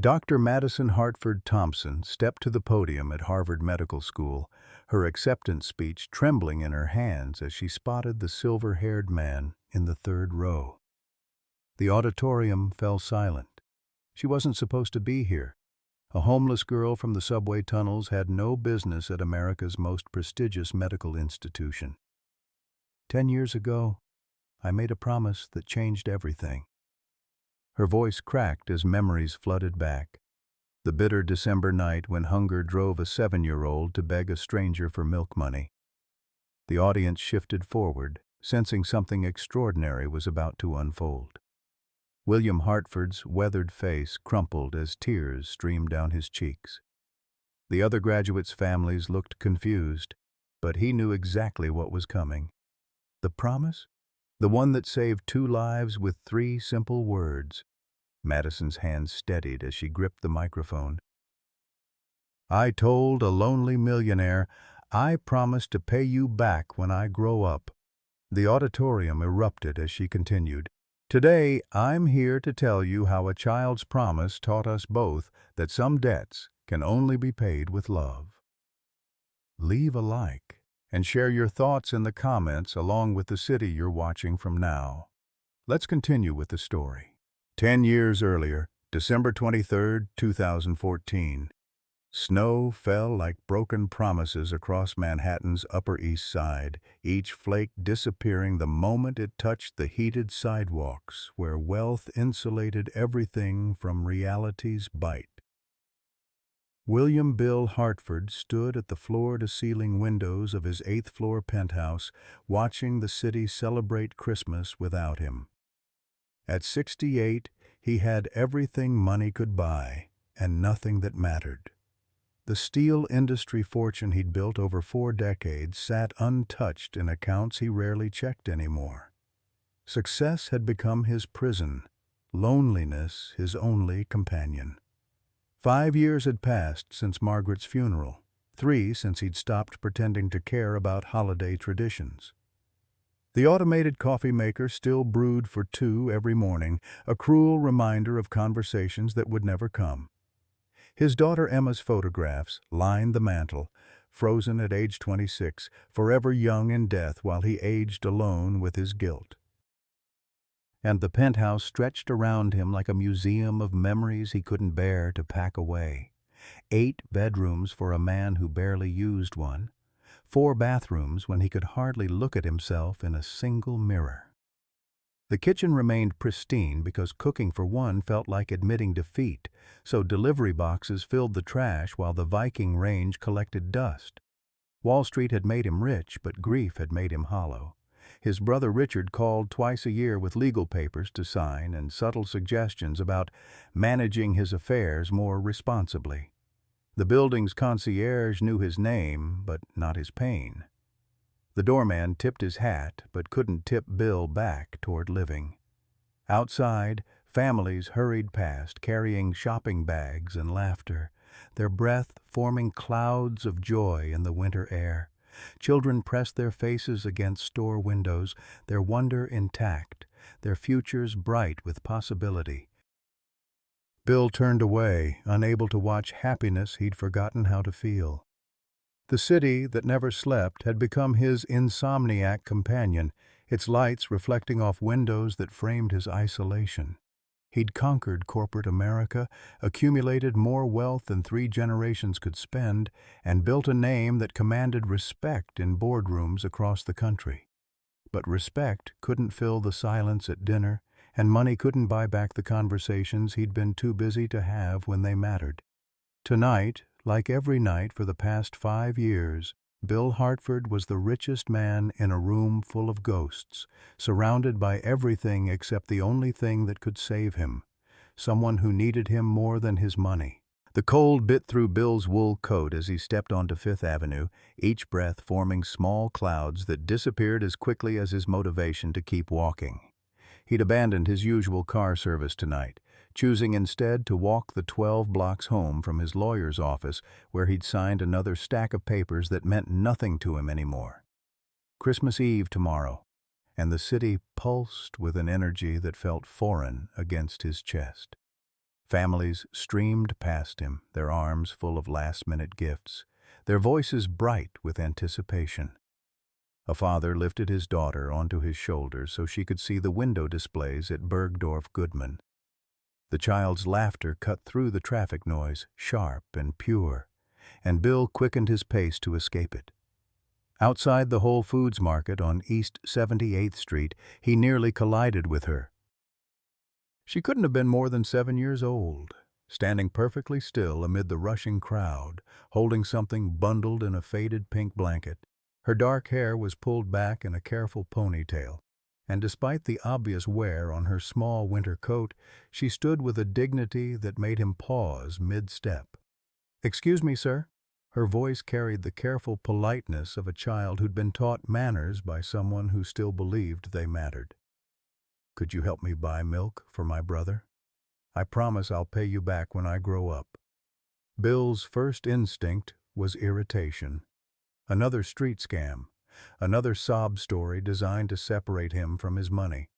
Dr. Madison Hartford Thompson stepped to the podium at Harvard Medical School, her acceptance speech trembling in her hands as she spotted the silver-haired man in the third row. The auditorium fell silent. She wasn't supposed to be here. A homeless girl from the subway tunnels had no business at America's most prestigious medical institution. 10 years ago, I made a promise that changed everything. Her voice cracked as memories flooded back. The bitter December night when hunger drove a 7-year-old to beg a stranger for milk money. The audience shifted forward, sensing something extraordinary was about to unfold. William Hartford's weathered face crumpled as tears streamed down his cheeks. The other graduates' families looked confused, but he knew exactly what was coming. The promise? The one that saved 2 lives with 3 simple words. Madison's hands steadied as she gripped the microphone. I told a lonely millionaire, I promised to pay you back when I grow up. The auditorium erupted as she continued. Today, I'm here to tell you how a child's promise taught us both that some debts can only be paid with love. Leave a like and share your thoughts in the comments along with the city you're watching from now. Let's continue with the story. 10 years earlier, December 23, 2014. Snow fell like broken promises across Manhattan's Upper East Side, each flake disappearing the moment it touched the heated sidewalks where wealth insulated everything from reality's bite. William Bill Hartford stood at the floor-to-ceiling windows of his 8th-floor penthouse, watching the city celebrate Christmas without him. At 68, he had everything money could buy, and nothing that mattered. The steel industry fortune he'd built over 4 decades sat untouched in accounts he rarely checked anymore. Success had become his prison, loneliness his only companion. 5 years had passed since Margaret's funeral, 3 since he'd stopped pretending to care about holiday traditions. The automated coffee maker still brewed for 2 every morning, a cruel reminder of conversations that would never come. His daughter Emma's photographs lined the mantel, frozen at age 26, forever young in death while he aged alone with his guilt. And the penthouse stretched around him like a museum of memories he couldn't bear to pack away. 8 bedrooms for a man who barely used one. 4 bathrooms when he could hardly look at himself in a single mirror. The kitchen remained pristine because cooking for one felt like admitting defeat, so delivery boxes filled the trash while the Viking range collected dust. Wall Street had made him rich, but grief had made him hollow. His brother Richard called twice a year with legal papers to sign and subtle suggestions about managing his affairs more responsibly. The building's concierge knew his name, but not his pain. The doorman tipped his hat, but couldn't tip Bill back toward living. Outside, families hurried past, carrying shopping bags and laughter, their breath forming clouds of joy in the winter air. Children pressed their faces against store windows, their wonder intact, their futures bright with possibility. Bill turned away, unable to watch happiness he'd forgotten how to feel. The city that never slept had become his insomniac companion, its lights reflecting off windows that framed his isolation. He'd conquered corporate America, accumulated more wealth than 3 generations could spend, and built a name that commanded respect in boardrooms across the country. But respect couldn't fill the silence at dinner, and money couldn't buy back the conversations he'd been too busy to have when they mattered. Tonight, like every night for the past 5 years, Bill Hartford was the richest man in a room full of ghosts, surrounded by everything except the only thing that could save him, someone who needed him more than his money. The cold bit through Bill's wool coat as he stepped onto Fifth Avenue, each breath forming small clouds that disappeared as quickly as his motivation to keep walking. He'd abandoned his usual car service tonight, choosing instead to walk the 12 blocks home from his lawyer's office where he'd signed another stack of papers that meant nothing to him anymore. Christmas Eve tomorrow, and the city pulsed with an energy that felt foreign against his chest. Families streamed past him, their arms full of last-minute gifts, their voices bright with anticipation. A father lifted his daughter onto his shoulder so she could see the window displays at Bergdorf Goodman. The child's laughter cut through the traffic noise, sharp and pure, and Bill quickened his pace to escape it. Outside the Whole Foods market on East 78th Street, he nearly collided with her. She couldn't have been more than 7 years old, standing perfectly still amid the rushing crowd, holding something bundled in a faded pink blanket. Her dark hair was pulled back in a careful ponytail, and despite the obvious wear on her small winter coat, she stood with a dignity that made him pause mid-step. "Excuse me, sir." Her voice carried the careful politeness of a child who'd been taught manners by someone who still believed they mattered. "Could you help me buy milk for my brother? I promise I'll pay you back when I grow up." Bill's first instinct was irritation. Another street scam, another sob story designed to separate him from his money.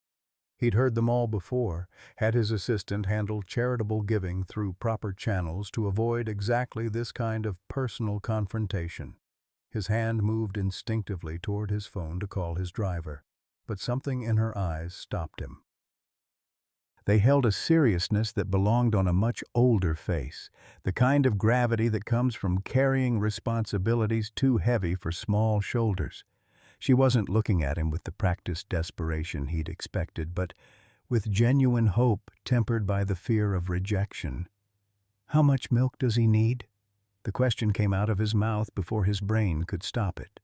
He'd heard them all before, had his assistant handle charitable giving through proper channels to avoid exactly this kind of personal confrontation. His hand moved instinctively toward his phone to call his driver, but something in her eyes stopped him. They held a seriousness that belonged on a much older face, the kind of gravity that comes from carrying responsibilities too heavy for small shoulders. She wasn't looking at him with the practiced desperation he'd expected, but with genuine hope tempered by the fear of rejection. "How much milk does he need?" The question came out of his mouth before his brain could stop it.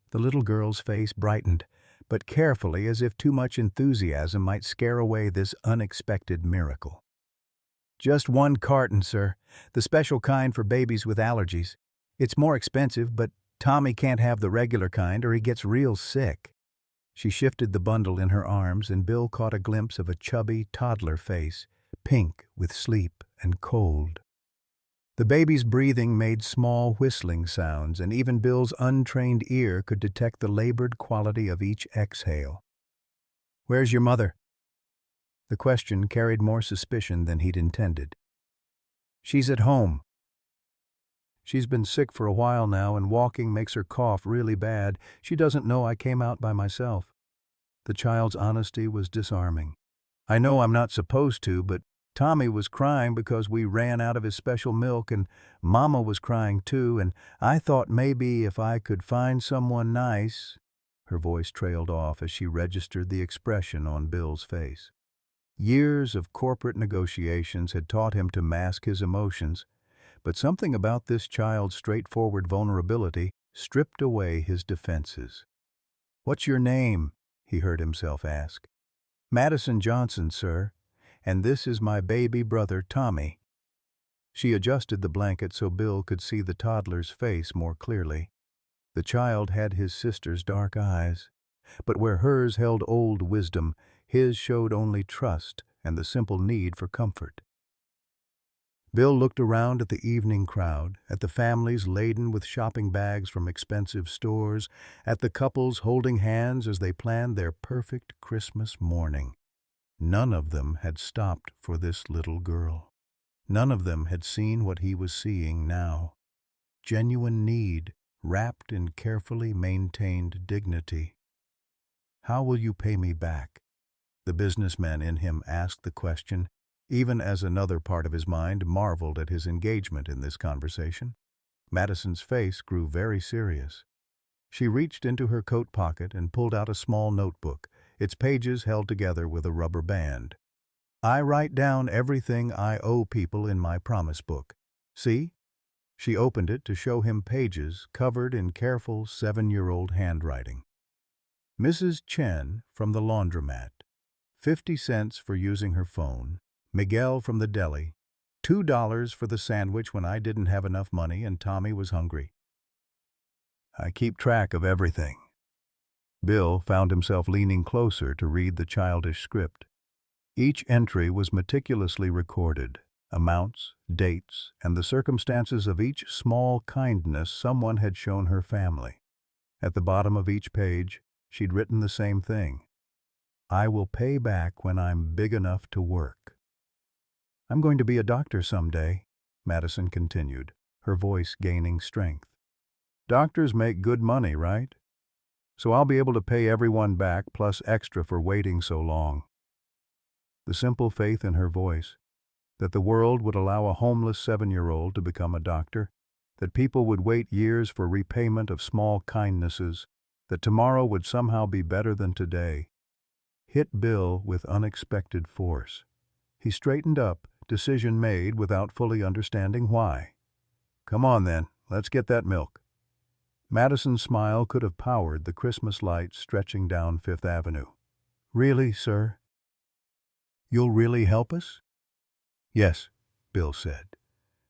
The little girl's face brightened, but carefully, as if too much enthusiasm might scare away this unexpected miracle. "Just 1 carton, sir. The special kind for babies with allergies. It's more expensive, but Tommy can't have the regular kind or he gets real sick." She shifted the bundle in her arms, and Bill caught a glimpse of a chubby toddler face, pink with sleep and cold. The baby's breathing made small whistling sounds, and even Bill's untrained ear could detect the labored quality of each exhale. "Where's your mother?" The question carried more suspicion than he'd intended. "She's at home. She's been sick for a while now, and walking makes her cough really bad. She doesn't know I came out by myself." The child's honesty was disarming. "I know I'm not supposed to, but Tommy was crying because we ran out of his special milk, and Mama was crying too, and I thought maybe if I could find someone nice—" Her voice trailed off as she registered the expression on Bill's face. Years of corporate negotiations had taught him to mask his emotions, but something about this child's straightforward vulnerability stripped away his defenses. "What's your name?" he heard himself ask. "Madison Johnson, sir, and this is my baby brother, Tommy." She adjusted the blanket so Bill could see the toddler's face more clearly. The child had his sister's dark eyes, but where hers held old wisdom, his showed only trust and the simple need for comfort. Bill looked around at the evening crowd, at the families laden with shopping bags from expensive stores, at the couples holding hands as they planned their perfect Christmas morning. None of them had stopped for this little girl. None of them had seen what he was seeing now. Genuine need, wrapped in carefully maintained dignity. "How will you pay me back?" The businessman in him asked the question, even as another part of his mind marveled at his engagement in this conversation. Madison's face grew very serious. She reached into her coat pocket and pulled out a small notebook, its pages held together with a rubber band. "I write down everything I owe people in my promise book. See?" She opened it to show him pages covered in careful 7-year-old handwriting. "Mrs. Chen from the laundromat, 50 cents for using her phone. Miguel from the deli, $2 for the sandwich when I didn't have enough money and Tommy was hungry. I keep track of everything." Bill found himself leaning closer to read the childish script. Each entry was meticulously recorded, amounts, dates, and the circumstances of each small kindness someone had shown her family. At the bottom of each page, she'd written the same thing: "I will pay back when I'm big enough to work." I'm going to be a doctor someday, Madison continued, her voice gaining strength. Doctors make good money, right? So I'll be able to pay everyone back plus extra for waiting so long. The simple faith in her voice, that the world would allow a homeless 7-year-old to become a doctor, that people would wait years for repayment of small kindnesses, that tomorrow would somehow be better than today, hit Bill with unexpected force. He straightened up, decision made without fully understanding why. Come on then, let's get that milk. Madison's smile could have powered the Christmas lights stretching down Fifth Avenue. Really, sir? You'll really help us? Yes, Bill said,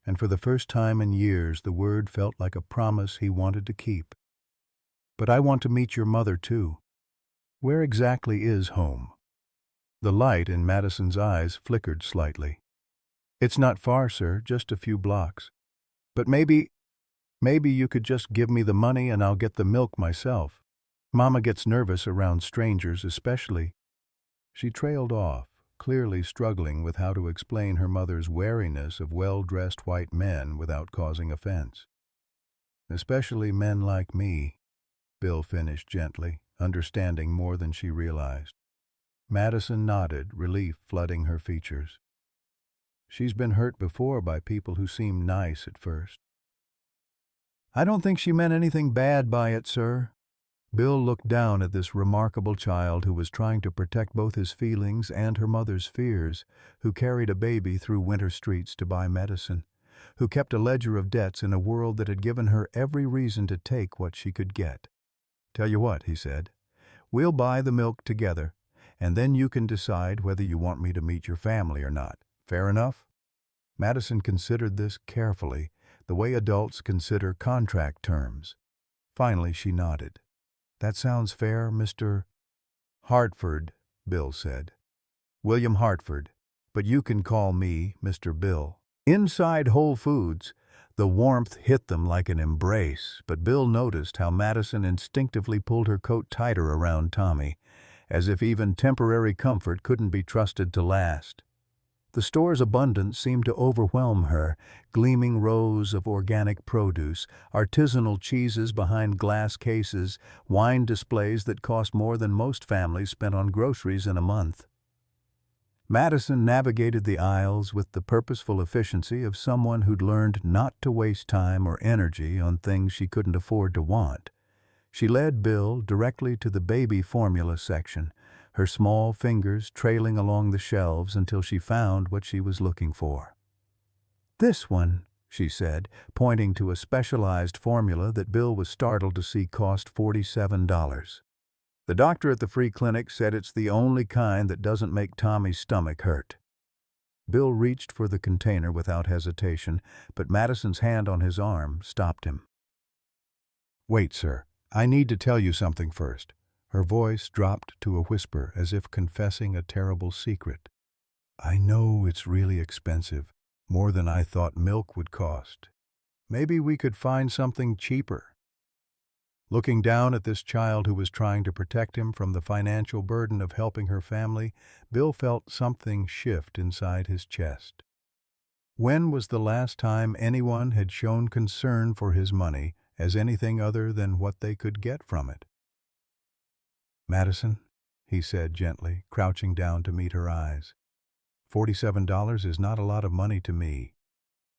and for the first time in years the word felt like a promise he wanted to keep. But I want to meet your mother, too. Where exactly is home? The light in Madison's eyes flickered slightly. It's not far, sir, just a few blocks. But maybe you could just give me the money and I'll get the milk myself. Mama gets nervous around strangers especially. She trailed off, clearly struggling with how to explain her mother's wariness of well-dressed white men without causing offense. Especially men like me, Bill finished gently, understanding more than she realized. Madison nodded, relief flooding her features. She's been hurt before by people who seem nice at first. I don't think she meant anything bad by it, sir. Bill looked down at this remarkable child who was trying to protect both his feelings and her mother's fears, who carried a baby through winter streets to buy medicine, who kept a ledger of debts in a world that had given her every reason to take what she could get. Tell you what, he said, we'll buy the milk together, and then you can decide whether you want me to meet your family or not. Fair enough? Madison considered this carefully, the way adults consider contract terms. Finally, she nodded. That sounds fair, Mr. Hartford, Bill said. William Hartford, but you can call me Mr. Bill. Inside Whole Foods, the warmth hit them like an embrace, but Bill noticed how Madison instinctively pulled her coat tighter around Tommy, as if even temporary comfort couldn't be trusted to last. The store's abundance seemed to overwhelm her, gleaming rows of organic produce, artisanal cheeses behind glass cases, wine displays that cost more than most families spent on groceries in a month. Madison navigated the aisles with the purposeful efficiency of someone who'd learned not to waste time or energy on things she couldn't afford to want. She led Bill directly to the baby formula section, her small fingers trailing along the shelves until she found what she was looking for. This one, she said, pointing to a specialized formula that Bill was startled to see cost $47. The doctor at the free clinic said it's the only kind that doesn't make Tommy's stomach hurt. Bill reached for the container without hesitation, but Madison's hand on his arm stopped him. Wait, sir. I need to tell you something first. Her voice dropped to a whisper as if confessing a terrible secret. I know it's really expensive, more than I thought milk would cost. Maybe we could find something cheaper. Looking down at this child who was trying to protect him from the financial burden of helping her family, Bill felt something shift inside his chest. When was the last time anyone had shown concern for his money as anything other than what they could get from it? Madison, he said gently, crouching down to meet her eyes. $47 is not a lot of money to me.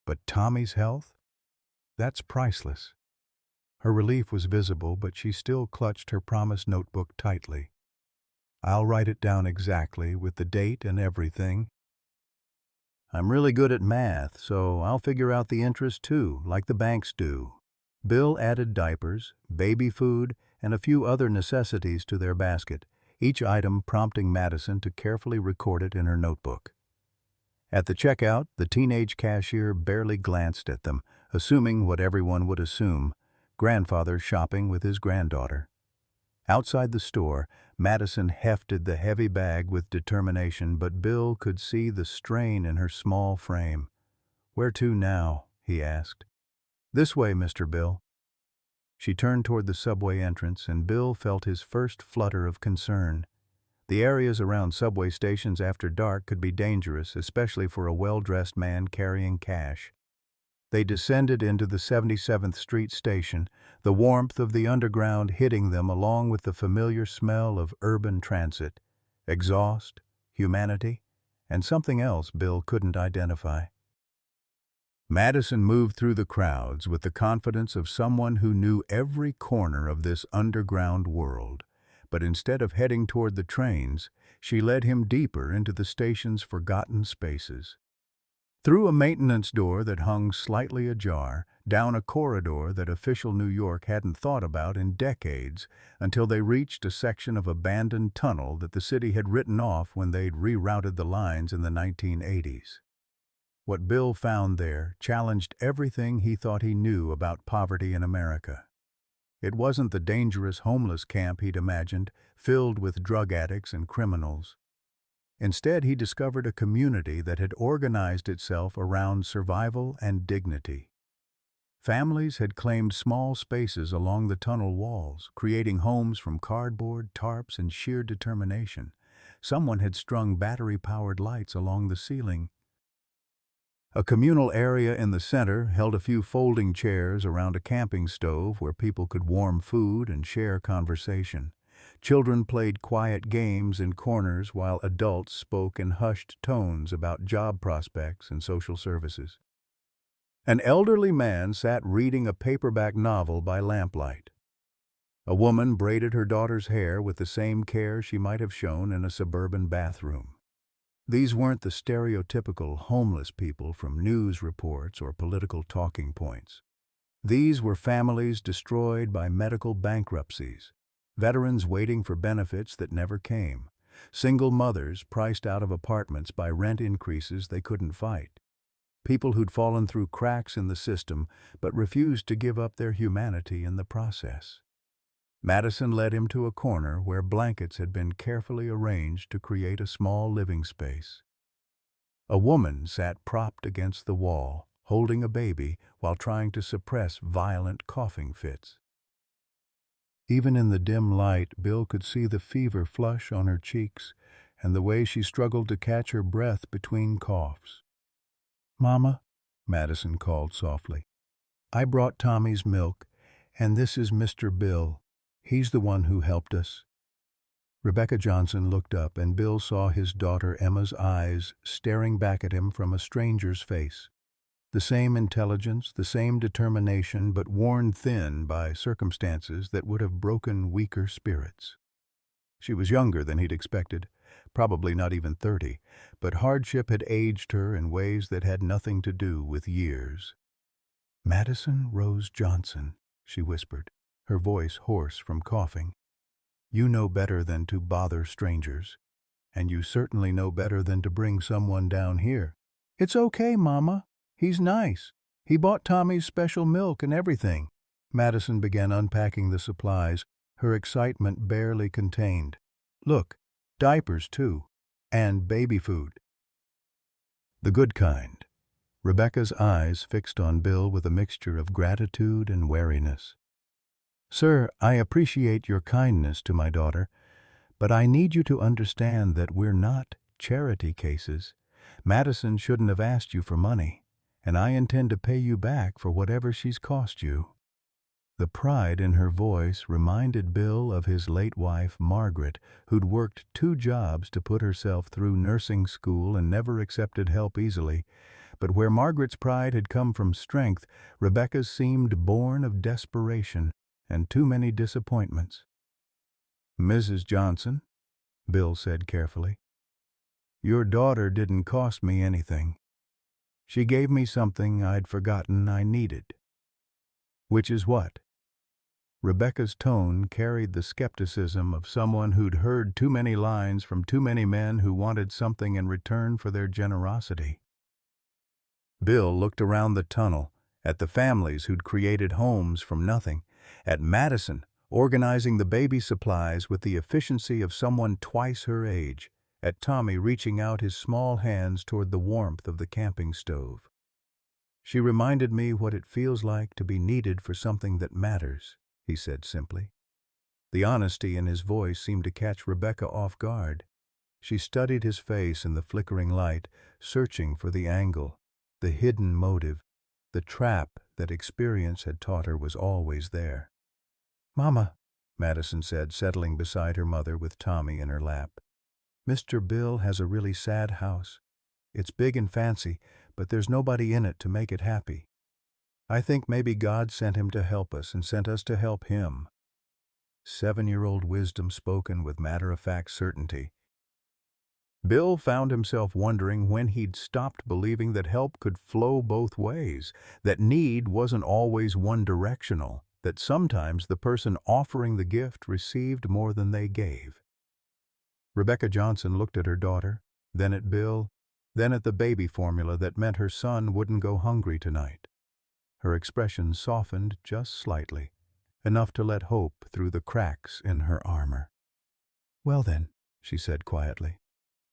But Tommy's health? That's priceless. Her relief was visible, but she still clutched her promise notebook tightly. I'll write it down exactly, with the date and everything. I'm really good at math, so I'll figure out the interest too, like the banks do. Bill added diapers, baby food, and a few other necessities to their basket, each item prompting Madison to carefully record it in her notebook. At the checkout, the teenage cashier barely glanced at them, assuming what everyone would assume, grandfather shopping with his granddaughter. Outside the store, Madison hefted the heavy bag with determination, but Bill could see the strain in her small frame. Where to now? He asked. This way, Mr. Bill. She turned toward the subway entrance, and Bill felt his first flutter of concern. The areas around subway stations after dark could be dangerous, especially for a well-dressed man carrying cash. They descended into the 77th Street station, the warmth of the underground hitting them along with the familiar smell of urban transit, exhaust, humanity, and something else Bill couldn't identify. Madison moved through the crowds with the confidence of someone who knew every corner of this underground world. But instead of heading toward the trains, she led him deeper into the station's forgotten spaces. Through a maintenance door that hung slightly ajar, down a corridor that official New York hadn't thought about in decades, until they reached a section of abandoned tunnel that the city had written off when they'd rerouted the lines in the 1980s. What Bill found there challenged everything he thought he knew about poverty in America. It wasn't the dangerous homeless camp he'd imagined, filled with drug addicts and criminals. Instead, he discovered a community that had organized itself around survival and dignity. Families had claimed small spaces along the tunnel walls, creating homes from cardboard, tarps, and sheer determination. Someone had strung battery-powered lights along the ceiling. A communal area in the center held a few folding chairs around a camping stove where people could warm food and share conversation. Children played quiet games in corners while adults spoke in hushed tones about job prospects and social services. An elderly man sat reading a paperback novel by lamplight. A woman braided her daughter's hair with the same care she might have shown in a suburban bathroom. These weren't the stereotypical homeless people from news reports or political talking points. These were families destroyed by medical bankruptcies, veterans waiting for benefits that never came, single mothers priced out of apartments by rent increases they couldn't fight, people who'd fallen through cracks in the system but refused to give up their humanity in the process. Madison led him to a corner where blankets had been carefully arranged to create a small living space. A woman sat propped against the wall, holding a baby while trying to suppress violent coughing fits. Even in the dim light, Bill could see the fever flush on her cheeks and the way she struggled to catch her breath between coughs. "Mama," Madison called softly, "I brought Tommy's milk, and this is Mr. Bill. He's the one who helped us." Rebecca Johnson looked up, and Bill saw his daughter Emma's eyes staring back at him from a stranger's face. The same intelligence, the same determination, but worn thin by circumstances that would have broken weaker spirits. She was younger than he'd expected, probably not even 30, but hardship had aged her in ways that had nothing to do with years. "Madison Rose Johnson," she whispered, her voice hoarse from coughing. "You know better than to bother strangers, and you certainly know better than to bring someone down here." "It's okay, Mama. He's nice. He bought Tommy's special milk and everything." Madison began unpacking the supplies, her excitement barely contained. "Look, diapers too, and baby food." The good kind. Rebecca's eyes fixed on Bill with a mixture of gratitude and wariness. "Sir, I appreciate your kindness to my daughter, but I need you to understand that we're not charity cases. Madison shouldn't have asked you for money, and I intend to pay you back for whatever she's cost you." The pride in her voice reminded Bill of his late wife, Margaret, who'd worked 2 jobs to put herself through nursing school and never accepted help easily. But where Margaret's pride had come from strength, Rebecca's seemed born of desperation and too many disappointments. "Mrs. Johnson," Bill said carefully, "your daughter didn't cost me anything. She gave me something I'd forgotten I needed." "Which is what?" Rebecca's tone carried the skepticism of someone who'd heard too many lines from too many men who wanted something in return for their generosity. Bill looked around the tunnel, at the families who'd created homes from nothing, at Madison, organizing the baby supplies with the efficiency of someone twice her age, at Tommy reaching out his small hands toward the warmth of the camping stove. "She reminded me what it feels like to be needed for something that matters," he said simply. The honesty in his voice seemed to catch Rebecca off guard. She studied his face in the flickering light, searching for the angle, the hidden motive, the trap that experience had taught her was always there. "Mama," Madison said, settling beside her mother with Tommy in her lap. "Mr. Bill has a really sad house. It's big and fancy, but there's nobody in it to make it happy. I think maybe God sent him to help us and sent us to help him." 7-year-old wisdom spoken with matter-of-fact certainty. Bill found himself wondering when he'd stopped believing that help could flow both ways, that need wasn't always one-directional, that sometimes the person offering the gift received more than they gave. Rebecca Johnson looked at her daughter, then at Bill, then at the baby formula that meant her son wouldn't go hungry tonight. Her expression softened just slightly, enough to let hope through the cracks in her armor. "Well then," she said quietly,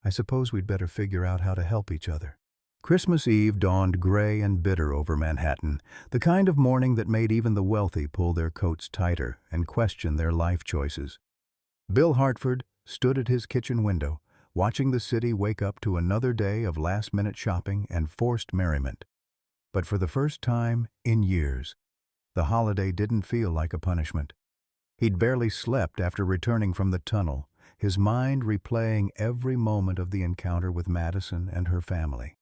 "I suppose we'd better figure out how to help each other." Christmas Eve dawned gray and bitter over Manhattan, the kind of morning that made even the wealthy pull their coats tighter and question their life choices. Bill Hartford stood at his kitchen window, watching the city wake up to another day of last-minute shopping and forced merriment. But for the first time in years, the holiday didn't feel like a punishment. He'd barely slept after returning from the tunnel, his mind replaying every moment of the encounter with Madison and her family.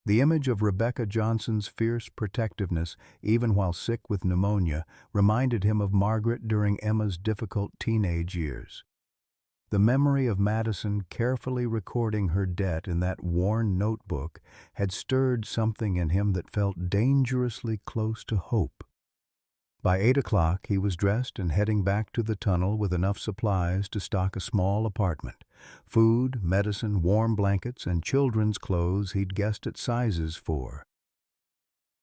The image of Rebecca Johnson's fierce protectiveness, even while sick with pneumonia, reminded him of Margaret during Emma's difficult teenage years. The memory of Madison carefully recording her debt in that worn notebook had stirred something in him that felt dangerously close to hope. By 8 o'clock, he was dressed and heading back to the tunnel with enough supplies to stock a small apartment. Food, medicine, warm blankets, and children's clothes he'd guessed at sizes for.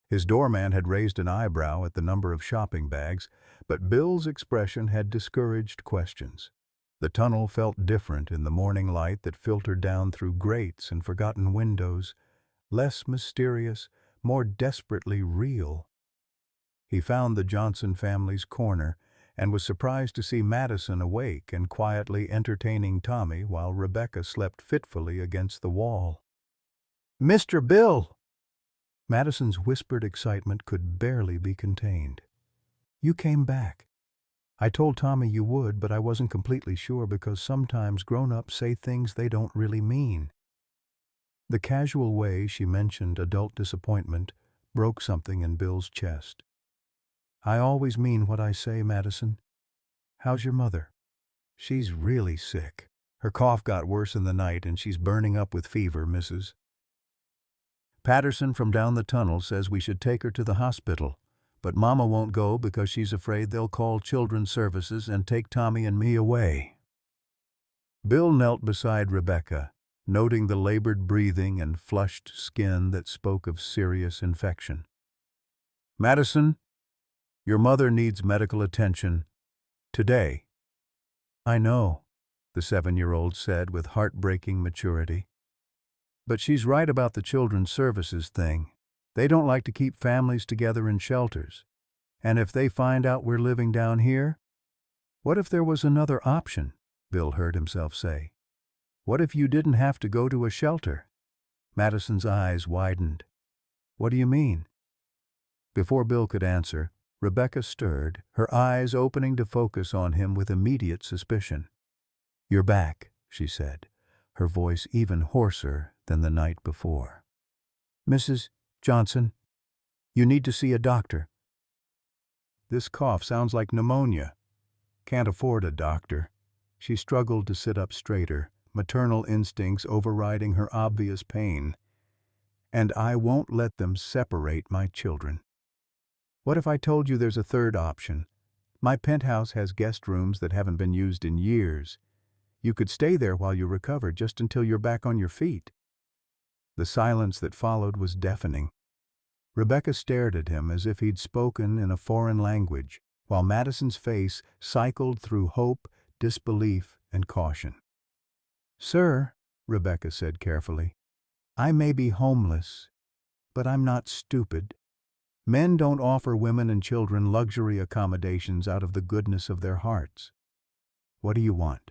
His doorman had raised an eyebrow at the number of shopping bags, but Bill's expression had discouraged questions. The tunnel felt different in the morning light that filtered down through grates and forgotten windows, less mysterious, more desperately real. He found the Johnson family's corner and was surprised to see Madison awake and quietly entertaining Tommy while Rebecca slept fitfully against the wall. "Mr. Bill!" Madison's whispered excitement could barely be contained. "You came back. I told Tommy you would, but I wasn't completely sure because sometimes grown-ups say things they don't really mean." The casual way she mentioned adult disappointment broke something in Bill's chest. "I always mean what I say, Madison. How's your mother?" "She's really sick. Her cough got worse in the night and she's burning up with fever, Mrs. Patterson from down the tunnel says we should take her to the hospital, but Mama won't go because she's afraid they'll call Children's Services and take Tommy and me away." Bill knelt beside Rebecca, noting the labored breathing and flushed skin that spoke of serious infection. "Madison, your mother needs medical attention today." "I know," the 7-year-old said with heartbreaking maturity. "But she's right about the Children's Services thing. They don't like to keep families together in shelters. And if they find out we're living down here?" "What if there was another option?" Bill heard himself say. "What if you didn't have to go to a shelter?" Madison's eyes widened. "What do you mean?" Before Bill could answer, Rebecca stirred, her eyes opening to focus on him with immediate suspicion. "You're back," she said, her voice even hoarser than the night before. "Mrs. Johnson, you need to see a doctor." "This cough sounds like pneumonia. Can't afford a doctor." She struggled to sit up straighter, maternal instincts overriding her obvious pain. "And I won't let them separate my children." "What if I told you there's a third option? My penthouse has guest rooms that haven't been used in years. You could stay there while you recover, just until you're back on your feet." The silence that followed was deafening. Rebecca stared at him as if he'd spoken in a foreign language, while Madison's face cycled through hope, disbelief, and caution. "Sir," Rebecca said carefully, "I may be homeless, but I'm not stupid. Men don't offer women and children luxury accommodations out of the goodness of their hearts. What do you want?"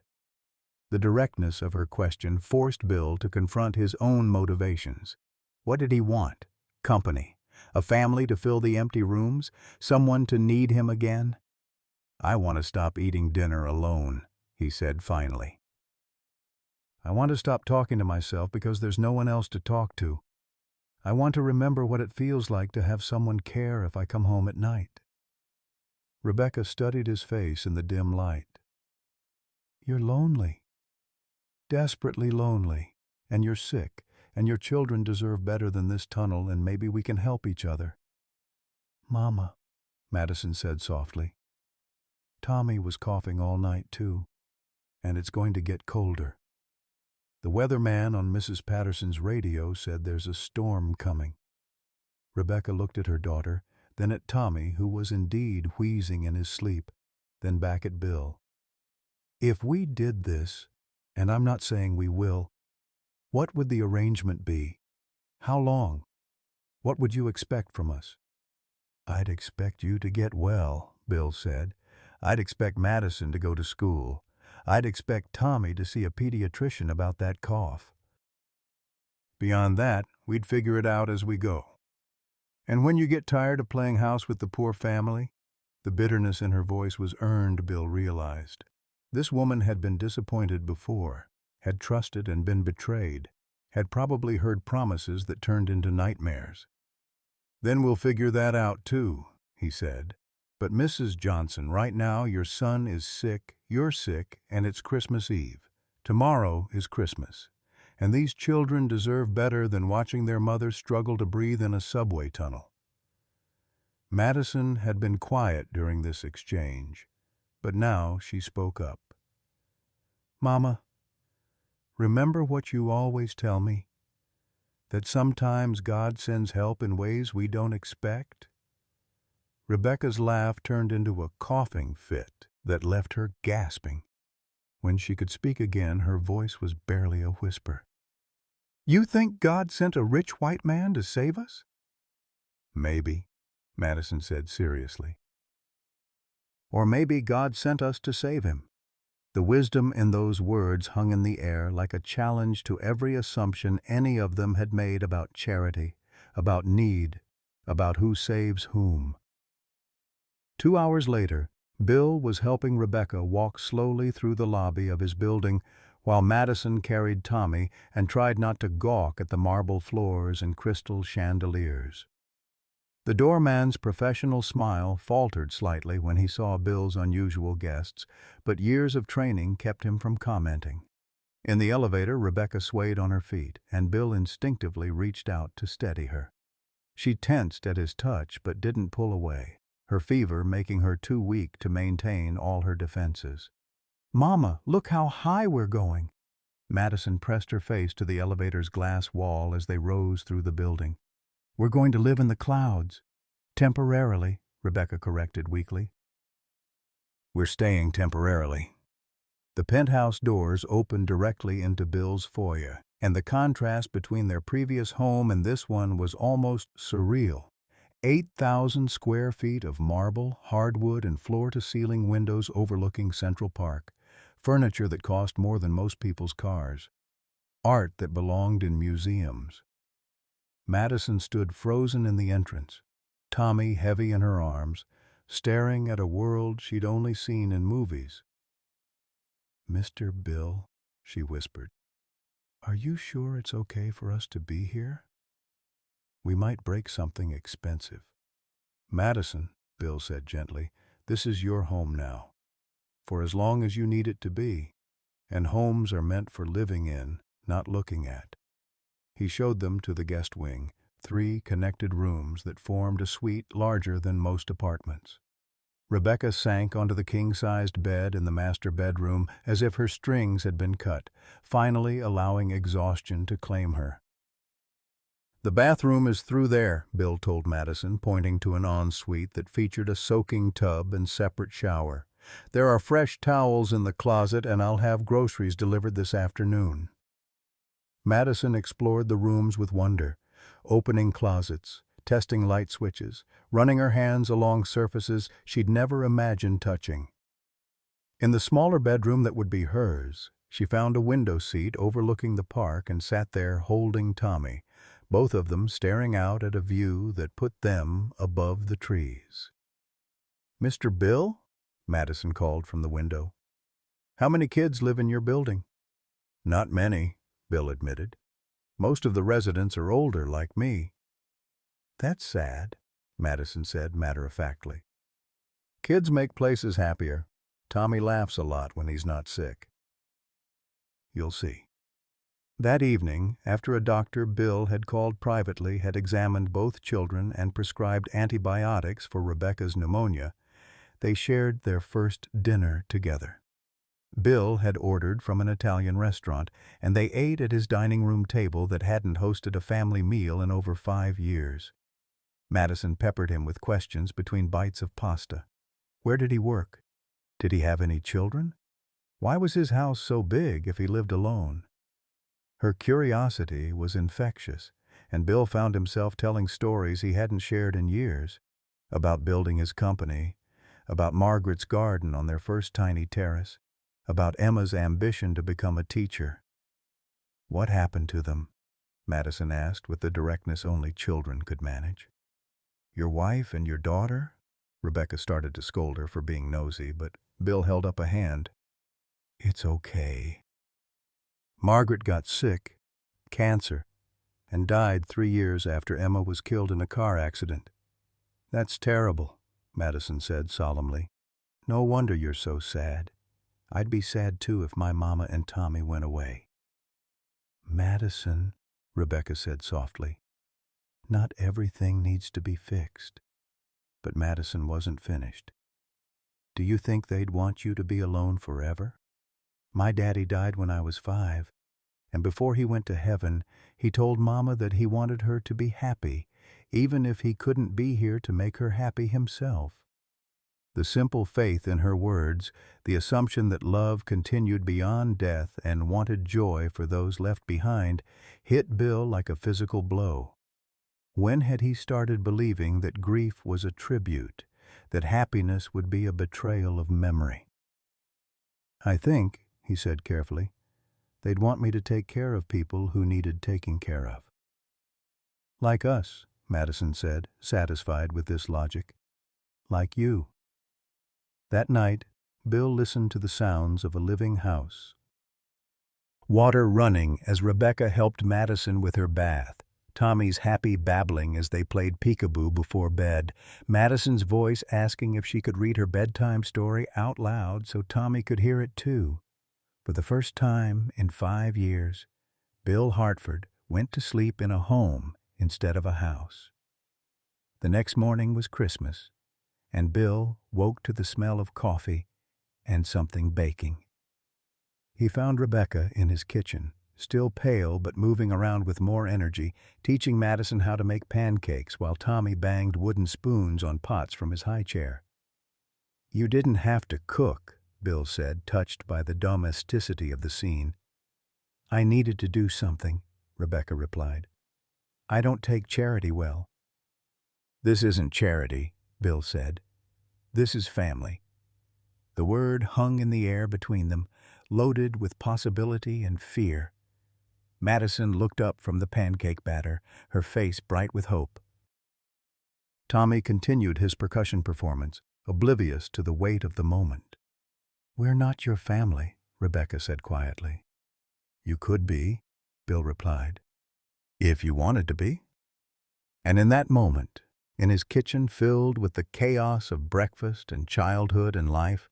The directness of her question forced Bill to confront his own motivations. What did he want? Company. A family to fill the empty rooms? Someone to need him again? "I want to stop eating dinner alone," he said finally. "I want to stop talking to myself because there's no one else to talk to. I want to remember what it feels like to have someone care if I come home at night." Rebecca studied his face in the dim light. "You're lonely. Desperately lonely. And you're sick, and your children deserve better than this tunnel, and maybe we can help each other." "Mama," Madison said softly. "Tommy was coughing all night too, and it's going to get colder. The weatherman on Mrs. Patterson's radio said there's a storm coming." Rebecca looked at her daughter, then at Tommy, who was indeed wheezing in his sleep, then back at Bill. "If we did this, and I'm not saying we will, what would the arrangement be? How long? What would you expect from us?" "I'd expect you to get well," Bill said. "I'd expect Madison to go to school. I'd expect Tommy to see a pediatrician about that cough. Beyond that, we'd figure it out as we go. And when you get tired of playing house with the poor family," the bitterness in her voice was earned, Bill realized. This woman had been disappointed before, had trusted and been betrayed, had probably heard promises that turned into nightmares. "Then we'll figure that out too," he said. "But Mrs. Johnson, right now your son is sick, you're sick, and it's Christmas Eve. Tomorrow is Christmas. And these children deserve better than watching their mother struggle to breathe in a subway tunnel." Madison had been quiet during this exchange, but now she spoke up. "Mama, remember what you always tell me? That sometimes God sends help in ways we don't expect?" Rebecca's laugh turned into a coughing fit that left her gasping. When she could speak again, her voice was barely a whisper. "You think God sent a rich white man to save us?" "Maybe," Madison said seriously. "Or maybe God sent us to save him." The wisdom in those words hung in the air like a challenge to every assumption any of them had made about charity, about need, about who saves whom. 2 hours later, Bill was helping Rebecca walk slowly through the lobby of his building while Madison carried Tommy and tried not to gawk at the marble floors and crystal chandeliers. The doorman's professional smile faltered slightly when he saw Bill's unusual guests, but years of training kept him from commenting. In the elevator, Rebecca swayed on her feet, and Bill instinctively reached out to steady her. She tensed at his touch but didn't pull away, her fever making her too weak to maintain all her defenses. "Mama, look how high we're going." Madison pressed her face to the elevator's glass wall as they rose through the building. "We're going to live in the clouds." "Temporarily," Rebecca corrected weakly. "We're staying temporarily." The penthouse doors opened directly into Bill's foyer, and the contrast between their previous home and this one was almost surreal. 8,000 square feet of marble, hardwood, and floor-to-ceiling windows overlooking Central Park, furniture that cost more than most people's cars, art that belonged in museums. Madison stood frozen in the entrance, Tommy heavy in her arms, staring at a world she'd only seen in movies. "Mr. Bill," she whispered, "are you sure it's okay for us to be here? We might break something expensive." "Madison," Bill said gently, "this is your home now, for as long as you need it to be, and homes are meant for living in, not looking at." He showed them to the guest wing, 3 connected rooms that formed a suite larger than most apartments. Rebecca sank onto the king-sized bed in the master bedroom as if her strings had been cut, finally allowing exhaustion to claim her. "The bathroom is through there," Bill told Madison, pointing to an ensuite that featured a soaking tub and separate shower. "There are fresh towels in the closet, and I'll have groceries delivered this afternoon." Madison explored the rooms with wonder, opening closets, testing light switches, running her hands along surfaces she'd never imagined touching. In the smaller bedroom that would be hers, she found a window seat overlooking the park and sat there holding Tommy, both of them staring out at a view that put them above the trees. "Mr. Bill?" Madison called from the window. "How many kids live in your building?" "Not many," Bill admitted. "Most of the residents are older, like me." "That's sad," Madison said matter-of-factly. "Kids make places happier. Tommy laughs a lot when he's not sick." "You'll see." That evening, after a doctor Bill had called privately had examined both children and prescribed antibiotics for Rebecca's pneumonia, they shared their first dinner together. Bill had ordered from an Italian restaurant, and they ate at his dining room table that hadn't hosted a family meal in over 5 years. Madison peppered him with questions between bites of pasta. Where did he work? Did he have any children? Why was his house so big if he lived alone? Her curiosity was infectious, and Bill found himself telling stories he hadn't shared in years, about building his company, about Margaret's garden on their first tiny terrace, about Emma's ambition to become a teacher. "What happened to them?" Madison asked with the directness only children could manage. "Your wife and your daughter?" Rebecca started to scold her for being nosy, but Bill held up a hand. "It's okay. Margaret got sick, cancer, and died 3 years after Emma was killed in a car accident." "That's terrible," Madison said solemnly. "No wonder you're so sad. I'd be sad too if my mama and Tommy went away." "Madison," Rebecca said softly, "not everything needs to be fixed." But Madison wasn't finished. "Do you think they'd want you to be alone forever? My daddy died when I was 5, and before he went to heaven, he told Mama that he wanted her to be happy, even if he couldn't be here to make her happy himself." The simple faith in her words, the assumption that love continued beyond death and wanted joy for those left behind, hit Bill like a physical blow. When had he started believing that grief was a tribute, that happiness would be a betrayal of memory? "I think," he said carefully, "they'd want me to take care of people who needed taking care of." "Like us," Madison said, satisfied with this logic. "Like you." That night, Bill listened to the sounds of a living house. Water running as Rebecca helped Madison with her bath, Tommy's happy babbling as they played peekaboo before bed, Madison's voice asking if she could read her bedtime story out loud so Tommy could hear it too. For the first time in 5 years, Bill Hartford went to sleep in a home instead of a house. The next morning was Christmas, and Bill woke to the smell of coffee and something baking. He found Rebecca in his kitchen, still pale but moving around with more energy, teaching Madison how to make pancakes while Tommy banged wooden spoons on pots from his high chair. "You didn't have to cook," Bill said, touched by the domesticity of the scene. "I needed to do something," Rebecca replied. "I don't take charity well." "This isn't charity," Bill said. "This is family." The word hung in the air between them, loaded with possibility and fear. Madison looked up from the pancake batter, her face bright with hope. Tommy continued his percussion performance, oblivious to the weight of the moment. "We're not your family," Rebecca said quietly. "You could be," Bill replied. "If you wanted to be." And in that moment, in his kitchen filled with the chaos of breakfast and childhood and life,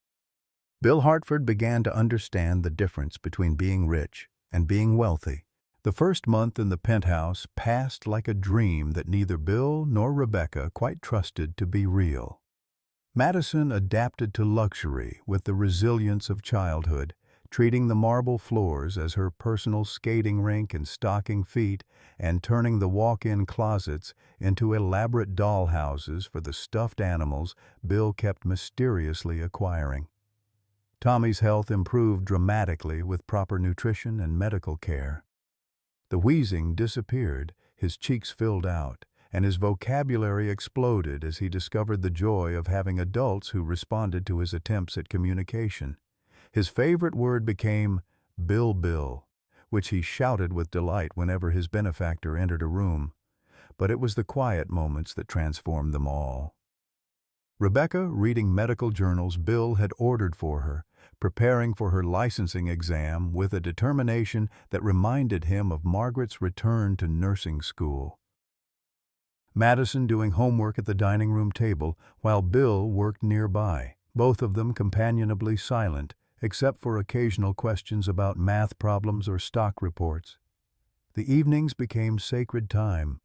Bill Hartford began to understand the difference between being rich and being wealthy. The first month in the penthouse passed like a dream that neither Bill nor Rebecca quite trusted to be real. Madison adapted to luxury with the resilience of childhood, treating the marble floors as her personal skating rink and stocking feet, and turning the walk-in closets into elaborate dollhouses for the stuffed animals Bill kept mysteriously acquiring. Tommy's health improved dramatically with proper nutrition and medical care. The wheezing disappeared, his cheeks filled out, and his vocabulary exploded as he discovered the joy of having adults who responded to his attempts at communication. His favorite word became Bill Bill, which he shouted with delight whenever his benefactor entered a room. But it was the quiet moments that transformed them all. Rebecca, reading medical journals Bill had ordered for her, preparing for her licensing exam with a determination that reminded him of Margaret's return to nursing school. Madison doing homework at the dining room table while Bill worked nearby, both of them companionably silent, except for occasional questions about math problems or stock reports. The evenings became sacred time.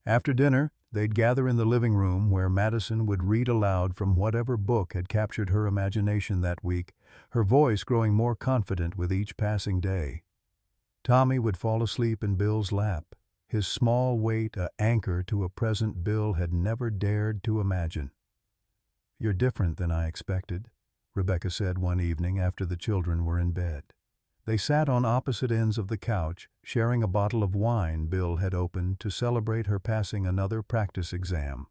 After dinner, they'd gather in the living room where Madison would read aloud from whatever book had captured her imagination that week, her voice growing more confident with each passing day. Tommy would fall asleep in Bill's lap, his small weight an anchor to a present Bill had never dared to imagine. "You're different than I expected," Rebecca said one evening after the children were in bed. They sat on opposite ends of the couch, sharing a bottle of wine Bill had opened to celebrate her passing another practice exam.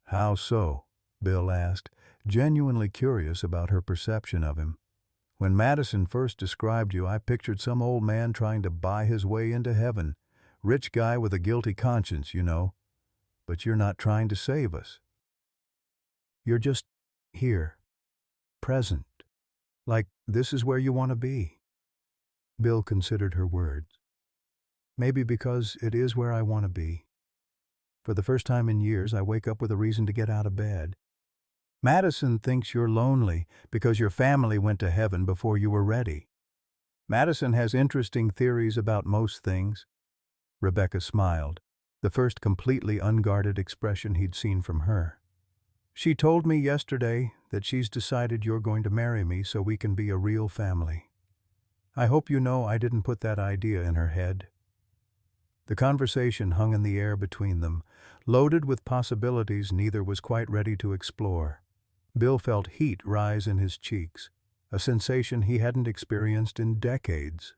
"How so?" Bill asked, genuinely curious about her perception of him. "When Madison first described you, I pictured some old man trying to buy his way into heaven. Rich guy with a guilty conscience, you know. But you're not trying to save us. You're just here, present, like this is where you want to be." Bill considered her words. "Maybe because it is where I want to be. For the first time in years, I wake up with a reason to get out of bed. Madison thinks you're lonely because your family went to heaven before you were ready. Madison has interesting theories about most things." Rebecca smiled, the first completely unguarded expression he'd seen from her. "She told me yesterday that she's decided you're going to marry me so we can be a real family. I hope you know I didn't put that idea in her head." The conversation hung in the air between them, loaded with possibilities neither was quite ready to explore. Bill felt heat rise in his cheeks, a sensation he hadn't experienced in decades.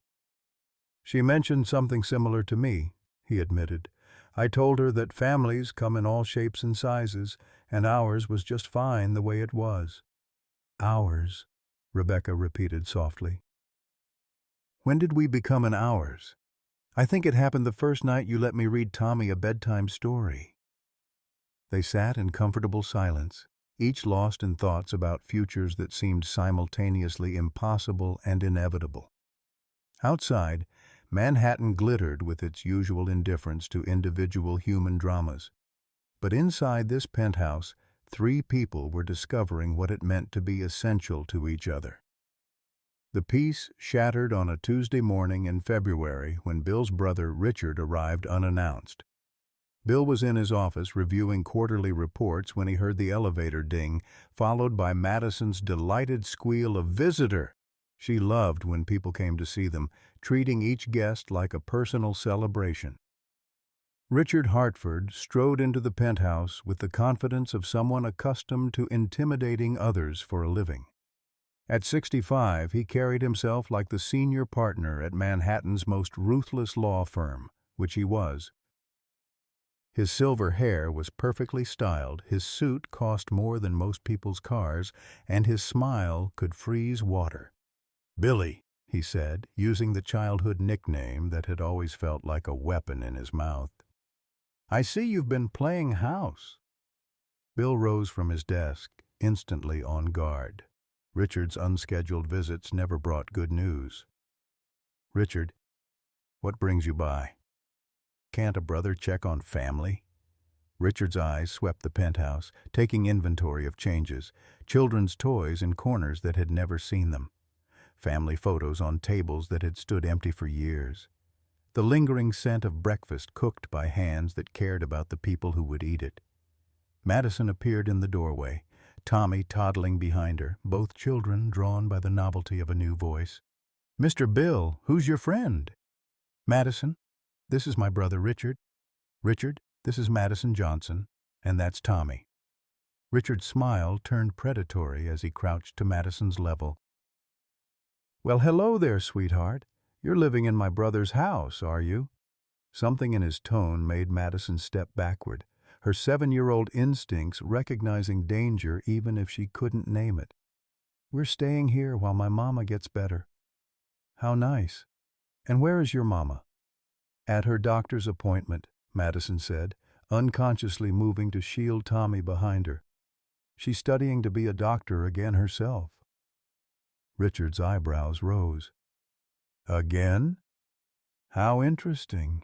"She mentioned something similar to me," he admitted. "I told her that families come in all shapes and sizes, and ours was just fine the way it was." "Ours," Rebecca repeated softly. "When did we become an ours? I think it happened the first night you let me read Tommy a bedtime story." They sat in comfortable silence, each lost in thoughts about futures that seemed simultaneously impossible and inevitable. Outside, Manhattan glittered with its usual indifference to individual human dramas. But inside this penthouse, three people were discovering what it meant to be essential to each other. The peace shattered on a Tuesday morning in February when Bill's brother Richard arrived unannounced. Bill was in his office reviewing quarterly reports when he heard the elevator ding, followed by Madison's delighted squeal of "Visitor!" She loved when people came to see them, treating each guest like a personal celebration. Richard Hartford strode into the penthouse with the confidence of someone accustomed to intimidating others for a living. At 65, he carried himself like the senior partner at Manhattan's most ruthless law firm, which he was. His silver hair was perfectly styled, his suit cost more than most people's cars, and his smile could freeze water. "Billy," he said, using the childhood nickname that had always felt like a weapon in his mouth. "I see you've been playing house." Bill rose from his desk, instantly on guard. Richard's unscheduled visits never brought good news. "Richard, what brings you by? Can't a brother check on family?" Richard's eyes swept the penthouse, taking inventory of changes, children's toys in corners that had never seen them, family photos on tables that had stood empty for years, the lingering scent of breakfast cooked by hands that cared about the people who would eat it. Madison appeared in the doorway, Tommy toddling behind her, both children drawn by the novelty of a new voice. "Mr. Bill, who's your friend?" "Madison, this is my brother Richard. Richard, this is Madison Johnson, and that's Tommy." Richard's smile turned predatory as he crouched to Madison's level. "Well, hello there, sweetheart. You're living in my brother's house, are you?" Something in his tone made Madison step backward, her 7-year-old instincts recognizing danger even if she couldn't name it. We're staying here while my mama gets better. How nice. And where is your mama? At her doctor's appointment, Madison said, unconsciously moving to shield Tommy behind her. She's studying to be a doctor again herself. Richard's eyebrows rose. Again? How interesting.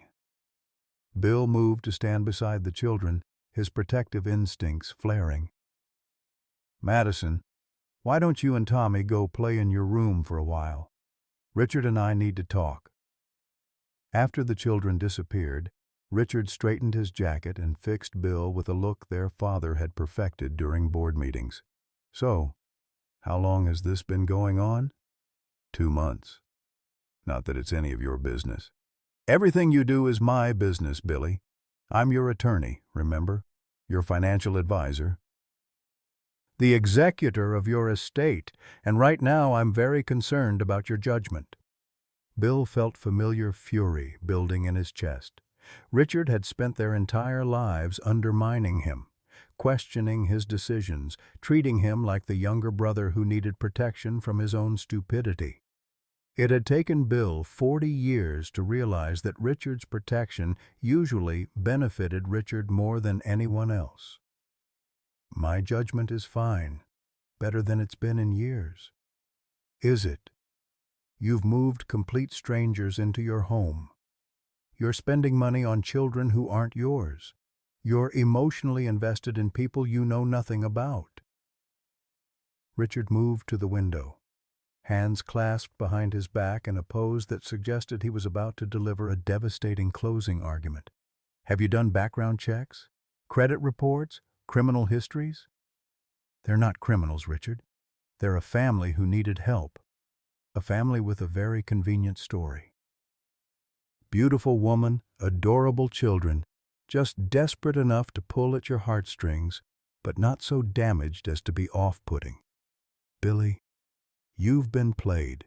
Bill moved to stand beside the children, his protective instincts flaring. Madison, why don't you and Tommy go play in your room for a while? Richard and I need to talk. After the children disappeared, Richard straightened his jacket and fixed Bill with a look their father had perfected during board meetings. So, how long has this been going on? 2 months. Not that it's any of your business. Everything you do is my business, Billy. I'm your attorney, remember? Your financial advisor. The executor of your estate, and right now I'm very concerned about your judgment. Bill felt familiar fury building in his chest. Richard had spent their entire lives undermining him, questioning his decisions, treating him like the younger brother who needed protection from his own stupidity. It had taken Bill 40 years to realize that Richard's protection usually benefited Richard more than anyone else. My judgment is fine, better than it's been in years. Is it? You've moved complete strangers into your home. You're spending money on children who aren't yours. You're emotionally invested in people you know nothing about. Richard moved to the window, hands clasped behind his back in a pose that suggested he was about to deliver a devastating closing argument. Have you done background checks? Credit reports? Criminal histories? They're not criminals, Richard. They're a family who needed help. A family with a very convenient story. Beautiful woman, adorable children, just desperate enough to pull at your heartstrings, but not so damaged as to be off-putting. Billy, you've been played.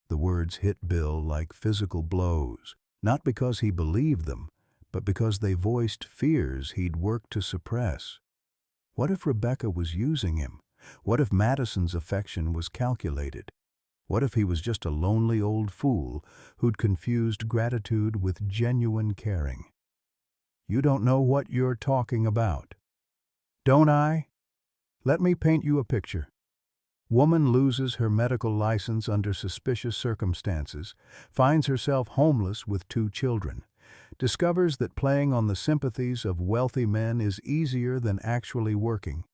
The words hit Bill like physical blows, not because he believed them, but because they voiced fears he'd worked to suppress. What if Rebecca was using him? What if Madison's affection was calculated? What if he was just a lonely old fool who'd confused gratitude with genuine caring? You don't know what you're talking about. Don't I? Let me paint you a picture. Woman loses her medical license under suspicious circumstances, finds herself homeless with 2 children, discovers that playing on the sympathies of wealthy men is easier than actually working,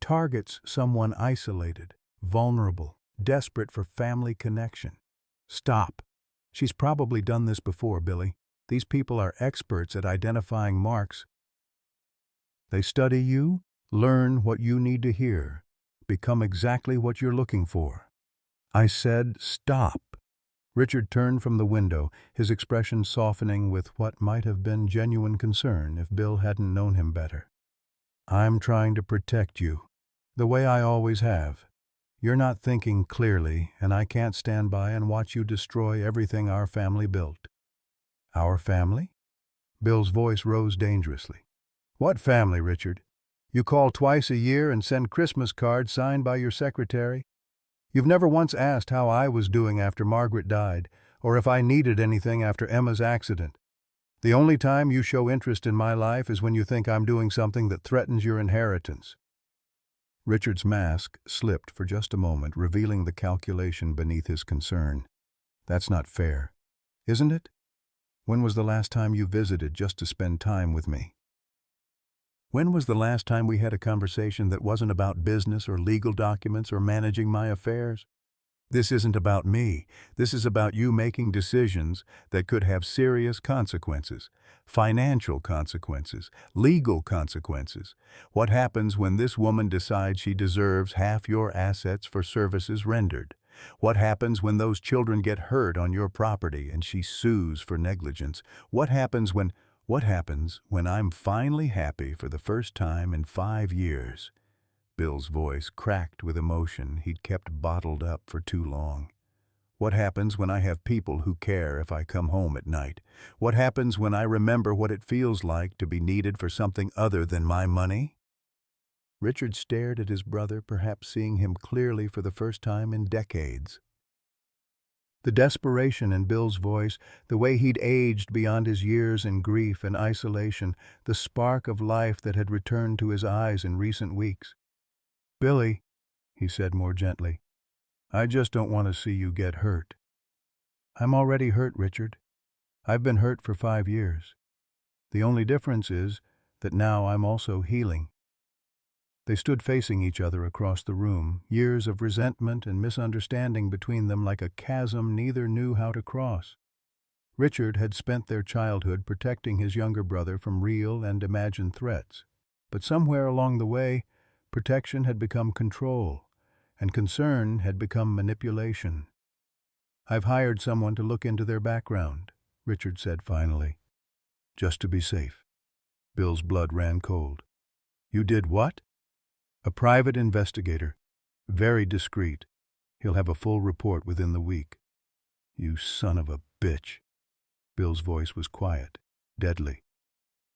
targets someone isolated, vulnerable, desperate for family connection. Stop. She's probably done this before, Billy. These people are experts at identifying marks. They study you, learn what you need to hear, become exactly what you're looking for. I said, stop. Richard turned from the window, his expression softening with what might have been genuine concern if Bill hadn't known him better. I'm trying to protect you, the way I always have. You're not thinking clearly, and I can't stand by and watch you destroy everything our family built. Our family? Bill's voice rose dangerously. What family, Richard? You call twice a year and send Christmas cards signed by your secretary? You've never once asked how I was doing after Margaret died, or if I needed anything after Emma's accident. The only time you show interest in my life is when you think I'm doing something that threatens your inheritance. Richard's mask slipped for just a moment, revealing the calculation beneath his concern. That's not fair, isn't it? When was the last time you visited just to spend time with me? When was the last time we had a conversation that wasn't about business or legal documents or managing my affairs? This isn't about me. This is about you making decisions that could have serious consequences, financial consequences, legal consequences. What happens when this woman decides she deserves half your assets for services rendered? What happens when those children get hurt on your property and she sues for negligence? What happens when I'm finally happy for the first time in 5 years? Bill's voice cracked with emotion he'd kept bottled up for too long. What happens when I have people who care if I come home at night? What happens when I remember what it feels like to be needed for something other than my money? Richard stared at his brother, perhaps seeing him clearly for the first time in decades. The desperation in Bill's voice, the way he'd aged beyond his years in grief and isolation, the spark of life that had returned to his eyes in recent weeks. "Billy," he said more gently, "I just don't want to see you get hurt." "I'm already hurt, Richard. I've been hurt for 5 years. The only difference is that now I'm also healing." They stood facing each other across the room, years of resentment and misunderstanding between them like a chasm neither knew how to cross. Richard had spent their childhood protecting his younger brother from real and imagined threats. But somewhere along the way, protection had become control, and concern had become manipulation. "I've hired someone to look into their background," Richard said finally. "Just to be safe." Bill's blood ran cold. "You did what?" "A private investigator. Very discreet. He'll have a full report within the week." "You son of a bitch." Bill's voice was quiet, deadly.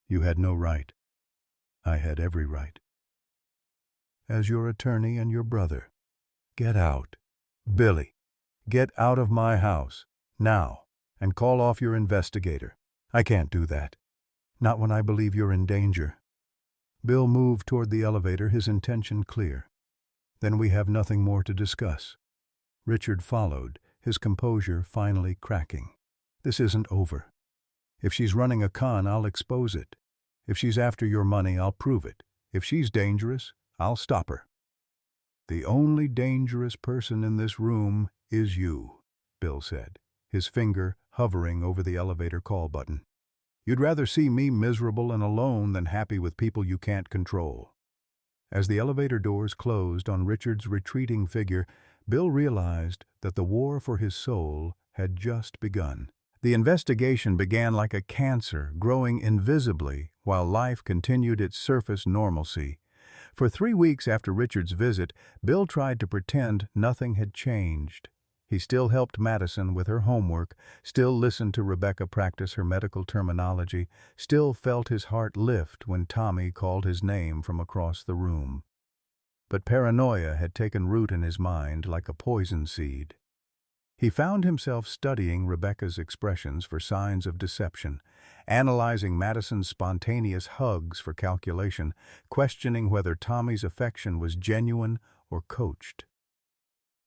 "You had no right." "I had every right." "As your attorney and your brother. Get out. Billy, get out of my house, now, and call off your investigator." "I can't do that. Not when I believe you're in danger." Bill moved toward the elevator, his intention clear. "Then we have nothing more to discuss." Richard followed, his composure finally cracking. "This isn't over. If she's running a con, I'll expose it. If she's after your money, I'll prove it. If she's dangerous, I'll stop her." "The only dangerous person in this room is you," Bill said, his finger hovering over the elevator call button. "You'd rather see me miserable and alone than happy with people you can't control." As the elevator doors closed on Richard's retreating figure, Bill realized that the war for his soul had just begun. The investigation began like a cancer, growing invisibly while life continued its surface normalcy. For 3 weeks after Richard's visit, Bill tried to pretend nothing had changed. He still helped Madison with her homework, still listened to Rebecca practice her medical terminology, still felt his heart lift when Tommy called his name from across the room. But paranoia had taken root in his mind like a poison seed. He found himself studying Rebecca's expressions for signs of deception, analyzing Madison's spontaneous hugs for calculation, questioning whether Tommy's affection was genuine or coached.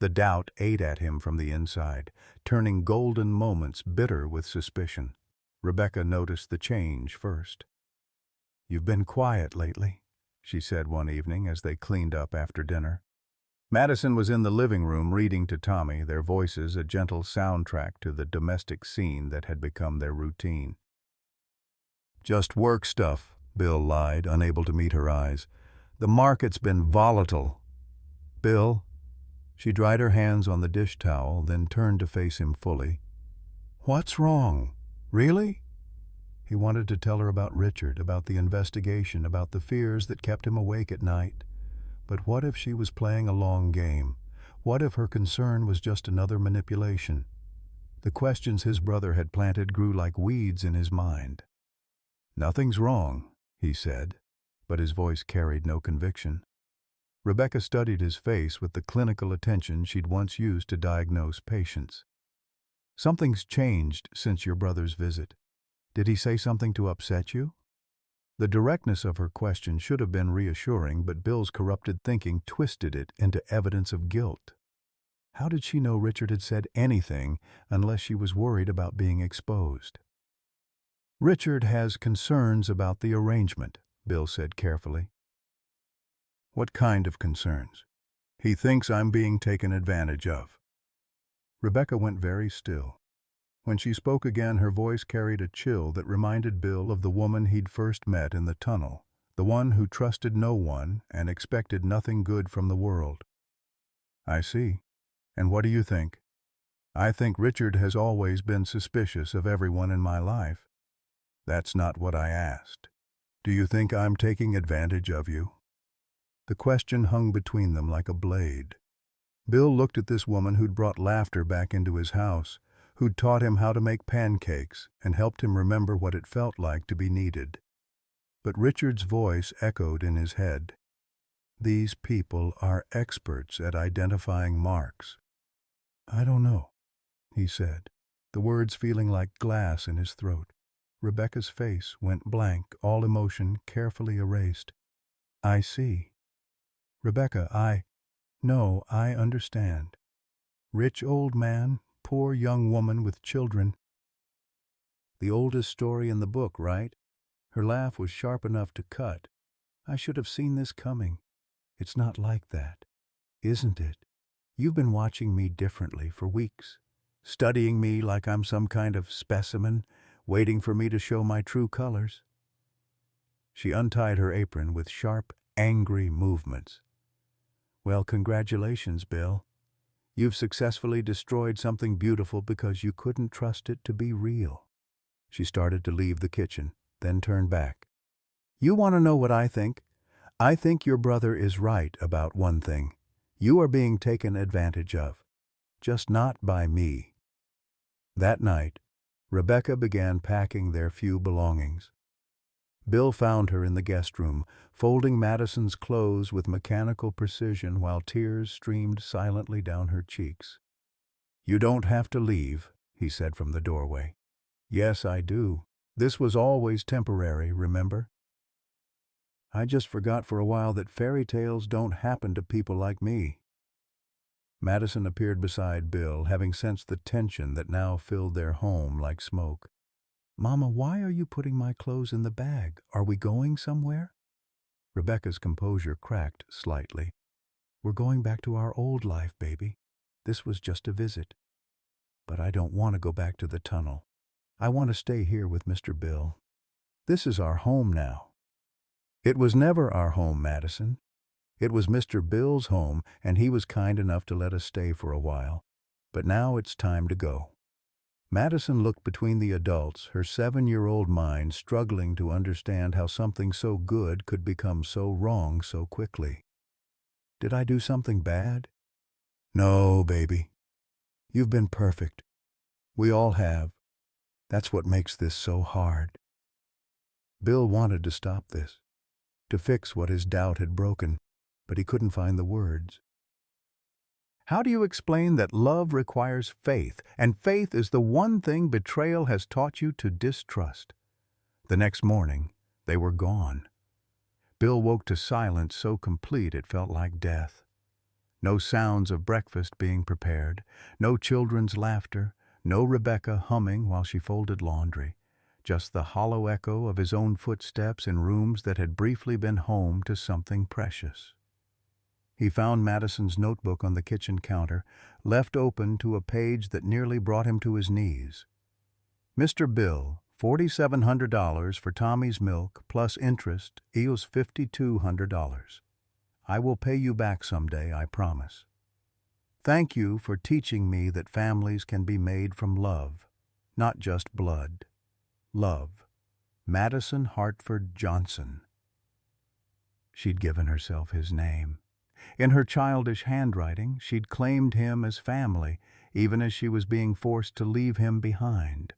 The doubt ate at him from the inside, turning golden moments bitter with suspicion. Rebecca noticed the change first. "You've been quiet lately," she said one evening as they cleaned up after dinner. Madison was in the living room reading to Tommy, their voices a gentle soundtrack to the domestic scene that had become their routine. "Just work stuff," Bill lied, unable to meet her eyes. "The market's been volatile." "Bill?" She dried her hands on the dish towel, then turned to face him fully. "What's wrong? Really?" He wanted to tell her about Richard, about the investigation, about the fears that kept him awake at night. But what if she was playing a long game? What if her concern was just another manipulation? The questions his brother had planted grew like weeds in his mind. "Nothing's wrong," he said, but his voice carried no conviction. Rebecca studied his face with the clinical attention she'd once used to diagnose patients. "Something's changed since your brother's visit. Did he say something to upset you?" The directness of her question should have been reassuring, but Bill's corrupted thinking twisted it into evidence of guilt. How did she know Richard had said anything unless she was worried about being exposed? "Richard has concerns about the arrangement," Bill said carefully. "What kind of concerns?" "He thinks I'm being taken advantage of." Rebecca went very still. When she spoke again, her voice carried a chill that reminded Bill of the woman he'd first met in the tunnel, the one who trusted no one and expected nothing good from the world. "I see. And what do you think?" "I think Richard has always been suspicious of everyone in my life." "That's not what I asked. Do you think I'm taking advantage of you?" The question hung between them like a blade. Bill looked at this woman who'd brought laughter back into his house, who'd taught him how to make pancakes and helped him remember what it felt like to be needed. But Richard's voice echoed in his head. These people are experts at identifying marks. I don't know, he said, the words feeling like glass in his throat. Rebecca's face went blank, all emotion carefully erased. I see. Rebecca, no, I understand. Rich old man, poor young woman with children. The oldest story in the book, right? Her laugh was sharp enough to cut. I should have seen this coming. It's not like that, isn't it? You've been watching me differently for weeks, studying me like I'm some kind of specimen, waiting for me to show my true colors. She untied her apron with sharp, angry movements. Well, congratulations, Bill. You've successfully destroyed something beautiful because you couldn't trust it to be real. She started to leave the kitchen, then turned back. You want to know what I think? I think your brother is right about one thing. You are being taken advantage of, just not by me. That night, Rebecca began packing their few belongings. Bill found her in the guest room, folding Madison's clothes with mechanical precision while tears streamed silently down her cheeks. You don't have to leave, he said from the doorway. Yes, I do. This was always temporary, remember? I just forgot for a while that fairy tales don't happen to people like me. Madison appeared beside Bill, having sensed the tension that now filled their home like smoke. Mama, why are you putting my clothes in the bag? Are we going somewhere? Rebecca's composure cracked slightly. We're going back to our old life, baby. This was just a visit. But I don't want to go back to the tunnel. I want to stay here with Mr. Bill. This is our home now. It was never our home, Madison. It was Mr. Bill's home, and he was kind enough to let us stay for a while. But now it's time to go. Madison looked between the adults, her 7-year-old mind struggling to understand how something so good could become so wrong so quickly. Did I do something bad? No, baby. You've been perfect. We all have. That's what makes this so hard. Bill wanted to stop this, to fix what his doubt had broken, but he couldn't find the words. How do you explain that love requires faith, and faith is the one thing betrayal has taught you to distrust? The next morning, they were gone. Bill woke to silence so complete it felt like death. No sounds of breakfast being prepared, no children's laughter, no Rebecca humming while she folded laundry, just the hollow echo of his own footsteps in rooms that had briefly been home to something precious. He found Madison's notebook on the kitchen counter, left open to a page that nearly brought him to his knees. Mr. Bill, $4,700 for Tommy's milk plus interest equals $5,200. I will pay you back someday, I promise. Thank you for teaching me that families can be made from love, not just blood. Love. Madison Hartford Johnson. She'd given herself his name. In her childish handwriting, she'd claimed him as family, even as she was being forced to leave him behind.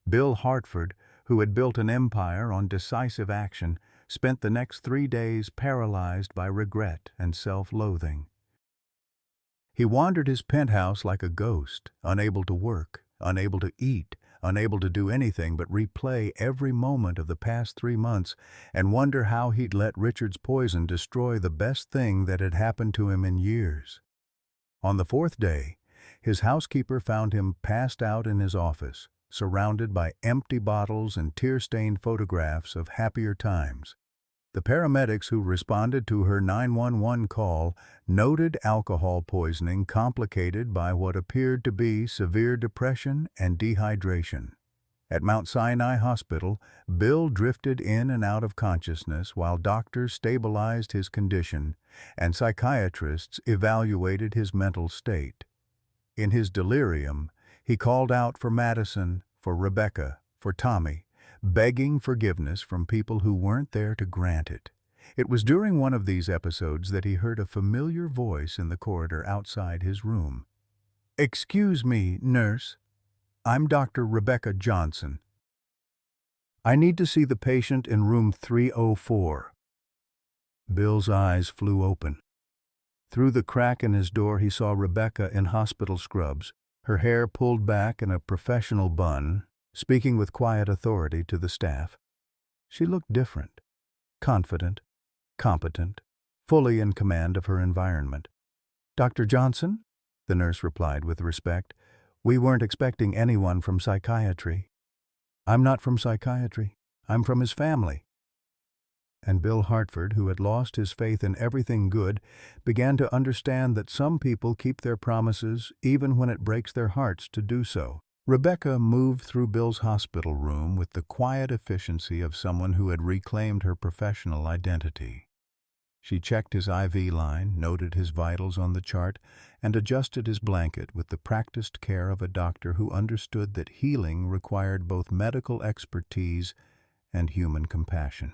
Bill Hartford, who had built an empire on decisive action, spent the next 3 days paralyzed by regret and self-loathing. He wandered his penthouse like a ghost, unable to work, unable to eat, unable to do anything but replay every moment of the past 3 months and wonder how he'd let Richard's poison destroy the best thing that had happened to him in years. On the 4th day, his housekeeper found him passed out in his office, surrounded by empty bottles and tear-stained photographs of happier times. The paramedics who responded to her 911 call noted alcohol poisoning complicated by what appeared to be severe depression and dehydration. At Mount Sinai Hospital, Bill drifted in and out of consciousness while doctors stabilized his condition and psychiatrists evaluated his mental state. In his delirium, he called out for Madison, for Rebecca, for Tommy, begging forgiveness from people who weren't there to grant it. It was during one of these episodes that he heard a familiar voice in the corridor outside his room. "Excuse me, nurse. I'm Dr. Rebecca Johnson. I need to see the patient in room 304. Bill's eyes flew open. Through the crack in his door he saw Rebecca in hospital scrubs, her hair pulled back in a professional bun, speaking with quiet authority to the staff. She looked different, confident, competent, fully in command of her environment. "Dr. Johnson?" the nurse replied with respect. "We weren't expecting anyone from psychiatry." "I'm not from psychiatry. I'm from his family." And Bill Hartford, who had lost his faith in everything good, began to understand that some people keep their promises even when it breaks their hearts to do so. Rebecca moved through Bill's hospital room with the quiet efficiency of someone who had reclaimed her professional identity. She checked his IV line, noted his vitals on the chart, and adjusted his blanket with the practiced care of a doctor who understood that healing required both medical expertise and human compassion.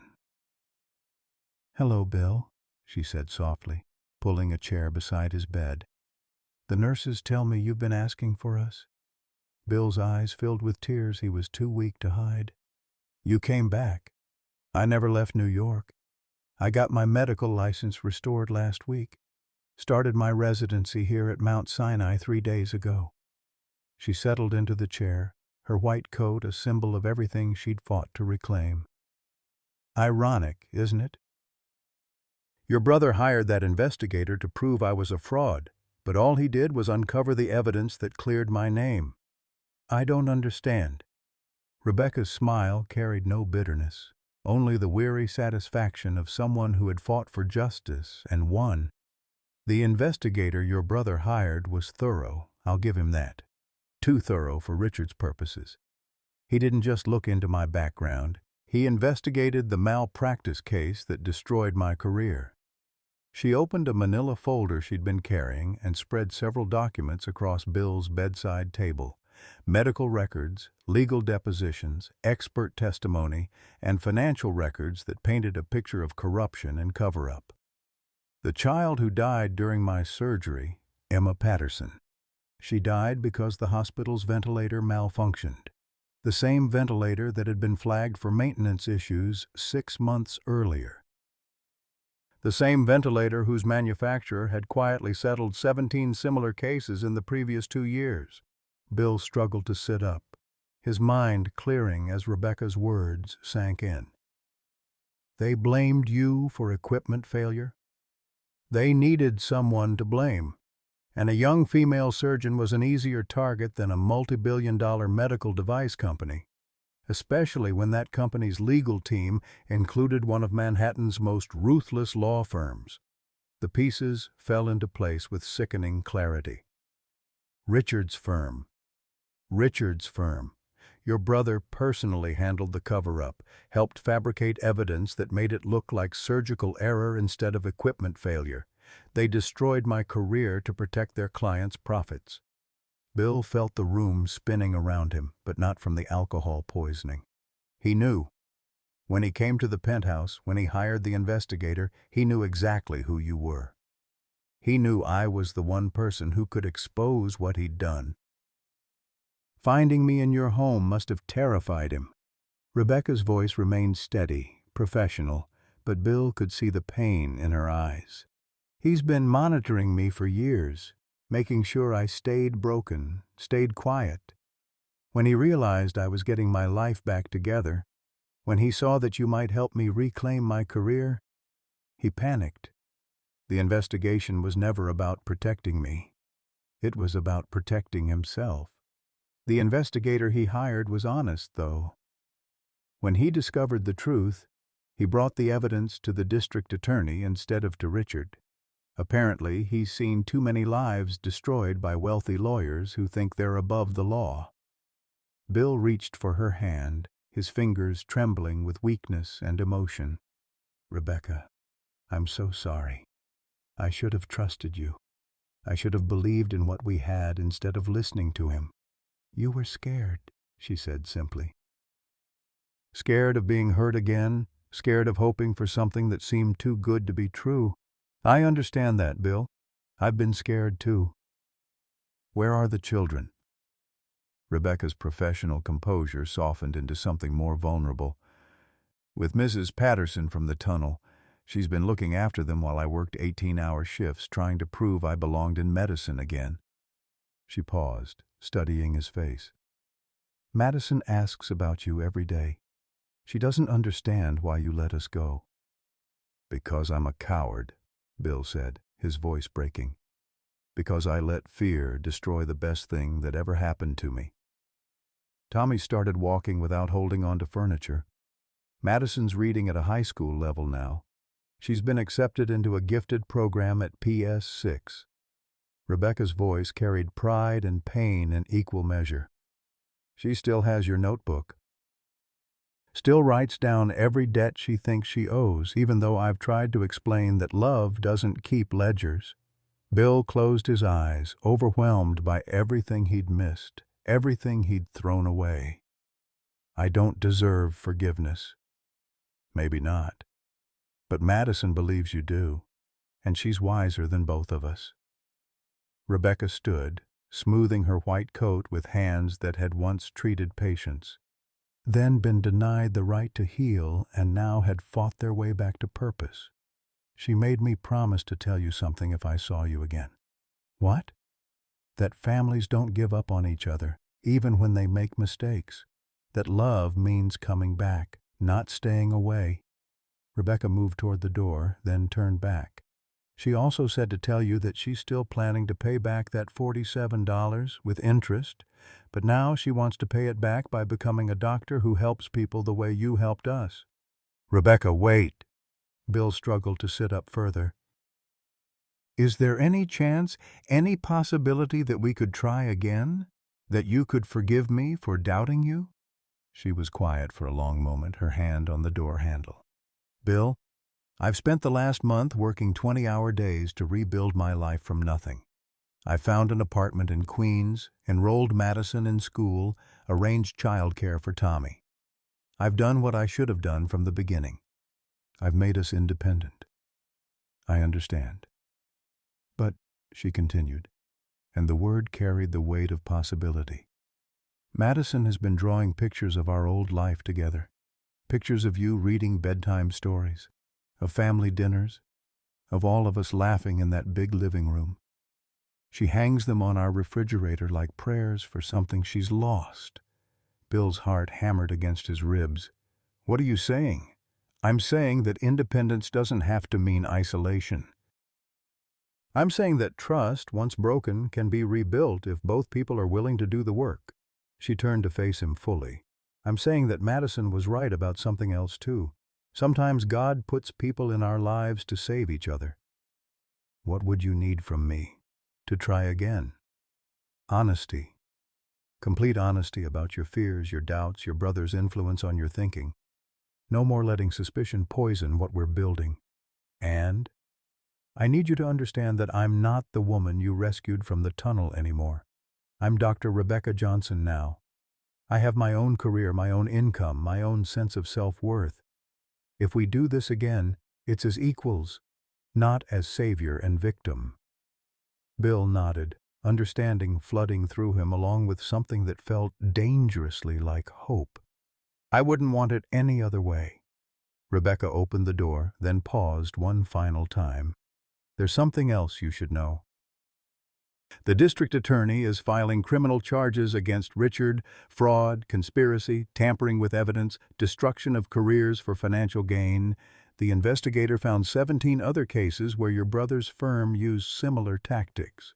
"Hello, Bill," she said softly, pulling a chair beside his bed. "The nurses tell me you've been asking for us." Bill's eyes filled with tears he was too weak to hide. "You came back. I never left New York. I got my medical license restored last week. Started my residency here at Mount Sinai 3 days ago." She settled into the chair, her white coat a symbol of everything she'd fought to reclaim. "Ironic, isn't it? Your brother hired that investigator to prove I was a fraud, but all he did was uncover the evidence that cleared my name. I don't understand." Rebecca's smile carried no bitterness, only the weary satisfaction of someone who had fought for justice and won. "The investigator your brother hired was thorough, I'll give him that. Too thorough for Richard's purposes. He didn't just look into my background, he investigated the malpractice case that destroyed my career." She opened a manila folder she'd been carrying and spread several documents across Bill's bedside table. Medical records, legal depositions, expert testimony, and financial records that painted a picture of corruption and cover-up. "The child who died during my surgery, Emma Patterson. She died because the hospital's ventilator malfunctioned. The same ventilator that had been flagged for maintenance issues 6 months earlier. The same ventilator whose manufacturer had quietly settled 17 similar cases in the previous 2 years. Bill struggled to sit up, his mind clearing as Rebecca's words sank in. "They blamed you for equipment failure? They needed someone to blame, and a young female surgeon was an easier target than a multi-billion-dollar medical device company, especially when that company's legal team included one of Manhattan's most ruthless law firms." The pieces fell into place with sickening clarity. Richard's firm. Richard's firm. Your brother personally handled the cover-up, helped fabricate evidence that made it look like surgical error instead of equipment failure. They destroyed my career to protect their clients' profits. Bill felt the room spinning around him, but not from the alcohol poisoning. He knew. When he came to the penthouse, when he hired the investigator, he knew exactly who you were. He knew I was the one person who could expose what he'd done. Finding me in your home must have terrified him. Rebecca's voice remained steady, professional, but Bill could see the pain in her eyes. He's been monitoring me for years, making sure I stayed broken, stayed quiet. When he realized I was getting my life back together, when he saw that you might help me reclaim my career, he panicked. The investigation was never about protecting me. It was about protecting himself. The investigator he hired was honest, though. When he discovered the truth, he brought the evidence to the district attorney instead of to Richard. Apparently, he's seen too many lives destroyed by wealthy lawyers who think they're above the law. Bill reached for her hand, his fingers trembling with weakness and emotion. "Rebecca, I'm so sorry. I should have trusted you. I should have believed in what we had instead of listening to him." "You were scared," she said simply. "Scared of being hurt again, scared of hoping for something that seemed too good to be true. I understand that, Bill. I've been scared too." "Where are the children?" Rebecca's professional composure softened into something more vulnerable. "With Mrs. Patterson from the tunnel. She's been looking after them while I worked 18-hour shifts, trying to prove I belonged in medicine again." She paused, studying his face. "Madison asks about you every day. She doesn't understand why you let us go." "Because I'm a coward," Bill said, his voice breaking. "Because I let fear destroy the best thing that ever happened to me." Tommy started walking without holding on to furniture. Madison's reading at a high school level now. She's been accepted into a gifted program at PS6. Rebecca's voice carried pride and pain in equal measure. "She still has your notebook. Still writes down every debt she thinks she owes, even though I've tried to explain that love doesn't keep ledgers." Bill closed his eyes, overwhelmed by everything he'd missed, everything he'd thrown away. "I don't deserve forgiveness." "Maybe not. But Madison believes you do, and she's wiser than both of us." Rebecca stood, smoothing her white coat with hands that had once treated patients, then been denied the right to heal and now had fought their way back to purpose. "She made me promise to tell you something if I saw you again." "What?" "That families don't give up on each other, even when they make mistakes. That love means coming back, not staying away." Rebecca moved toward the door, then turned back. "She also said to tell you that she's still planning to pay back that $47 with interest, but now she wants to pay it back by becoming a doctor who helps people the way you helped us." "Rebecca, wait." Bill struggled to sit up further. "Is there any chance, any possibility that we could try again? That you could forgive me for doubting you?" She was quiet for a long moment, her hand on the door handle. "Bill, I've spent the last month working 20-hour days to rebuild my life from nothing. I found an apartment in Queens, enrolled Madison in school, arranged childcare for Tommy. I've done what I should have done from the beginning. I've made us independent. I understand. But," she continued, and the word carried the weight of possibility, "Madison has been drawing pictures of our old life together. Pictures of you reading bedtime stories, of family dinners, of all of us laughing in that big living room. She hangs them on our refrigerator like prayers for something she's lost." Bill's heart hammered against his ribs. "What are you saying?" "I'm saying that independence doesn't have to mean isolation. I'm saying that trust, once broken, can be rebuilt if both people are willing to do the work." She turned to face him fully. "I'm saying that Madison was right about something else too. Sometimes God puts people in our lives to save each other." "What would you need from me? To try again?" "Honesty. Complete honesty about your fears, your doubts, your brother's influence on your thinking. No more letting suspicion poison what we're building. And I need you to understand that I'm not the woman you rescued from the tunnel anymore. I'm Dr. Rebecca Johnson now. I have my own career, my own income, my own sense of self-worth. If we do this again, it's as equals, not as savior and victim." Bill nodded, understanding flooding through him along with something that felt dangerously like hope. "I wouldn't want it any other way." Rebecca opened the door, then paused one final time. "There's something else you should know. The district attorney is filing criminal charges against Richard, fraud, conspiracy, tampering with evidence, destruction of careers for financial gain. The investigator found 17 other cases where your brother's firm used similar tactics."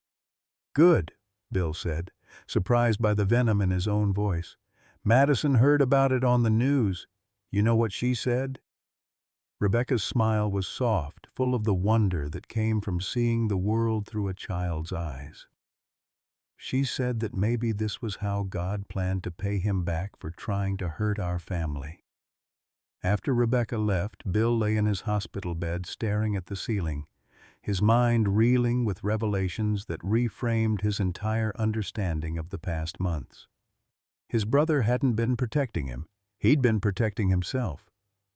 "Good," Bill said, surprised by the venom in his own voice. "Madison heard about it on the news. You know what she said?" Rebecca's smile was soft, full of the wonder that came from seeing the world through a child's eyes. "She said that maybe this was how God planned to pay him back for trying to hurt our family." After Rebecca left, Bill lay in his hospital bed staring at the ceiling, his mind reeling with revelations that reframed his entire understanding of the past months. His brother hadn't been protecting him. He'd been protecting himself.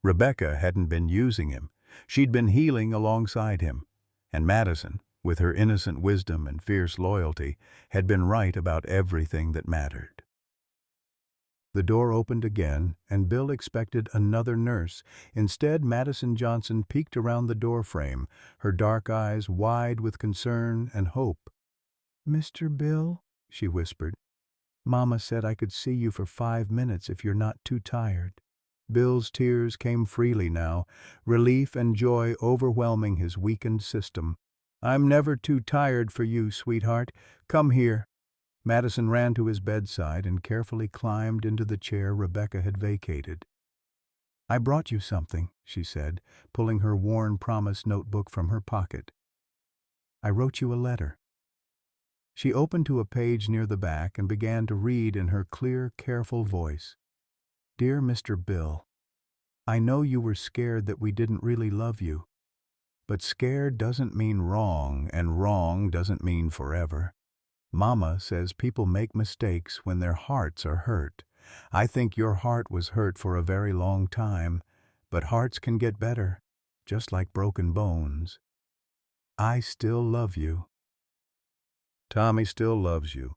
Rebecca hadn't been using him. She'd been healing alongside him. And Madison, with her innocent wisdom and fierce loyalty, had been right about everything that mattered. The door opened again, and Bill expected another nurse. Instead, Madison Johnson peeked around the doorframe, her dark eyes wide with concern and hope. "Mr. Bill," she whispered, "Mama said I could see you for 5 minutes if you're not too tired." Bill's tears came freely now, relief and joy overwhelming his weakened system. "I'm never too tired for you, sweetheart. Come here." Madison ran to his bedside and carefully climbed into the chair Rebecca had vacated. "I brought you something," she said, pulling her worn promise notebook from her pocket. "I wrote you a letter." She opened to a page near the back and began to read in her clear, careful voice. "Dear Mr. Bill, I know you were scared that we didn't really love you. But scared doesn't mean wrong, and wrong doesn't mean forever. Mama says people make mistakes when their hearts are hurt. I think your heart was hurt for a very long time, but hearts can get better, just like broken bones. I still love you." "Tommy still loves you,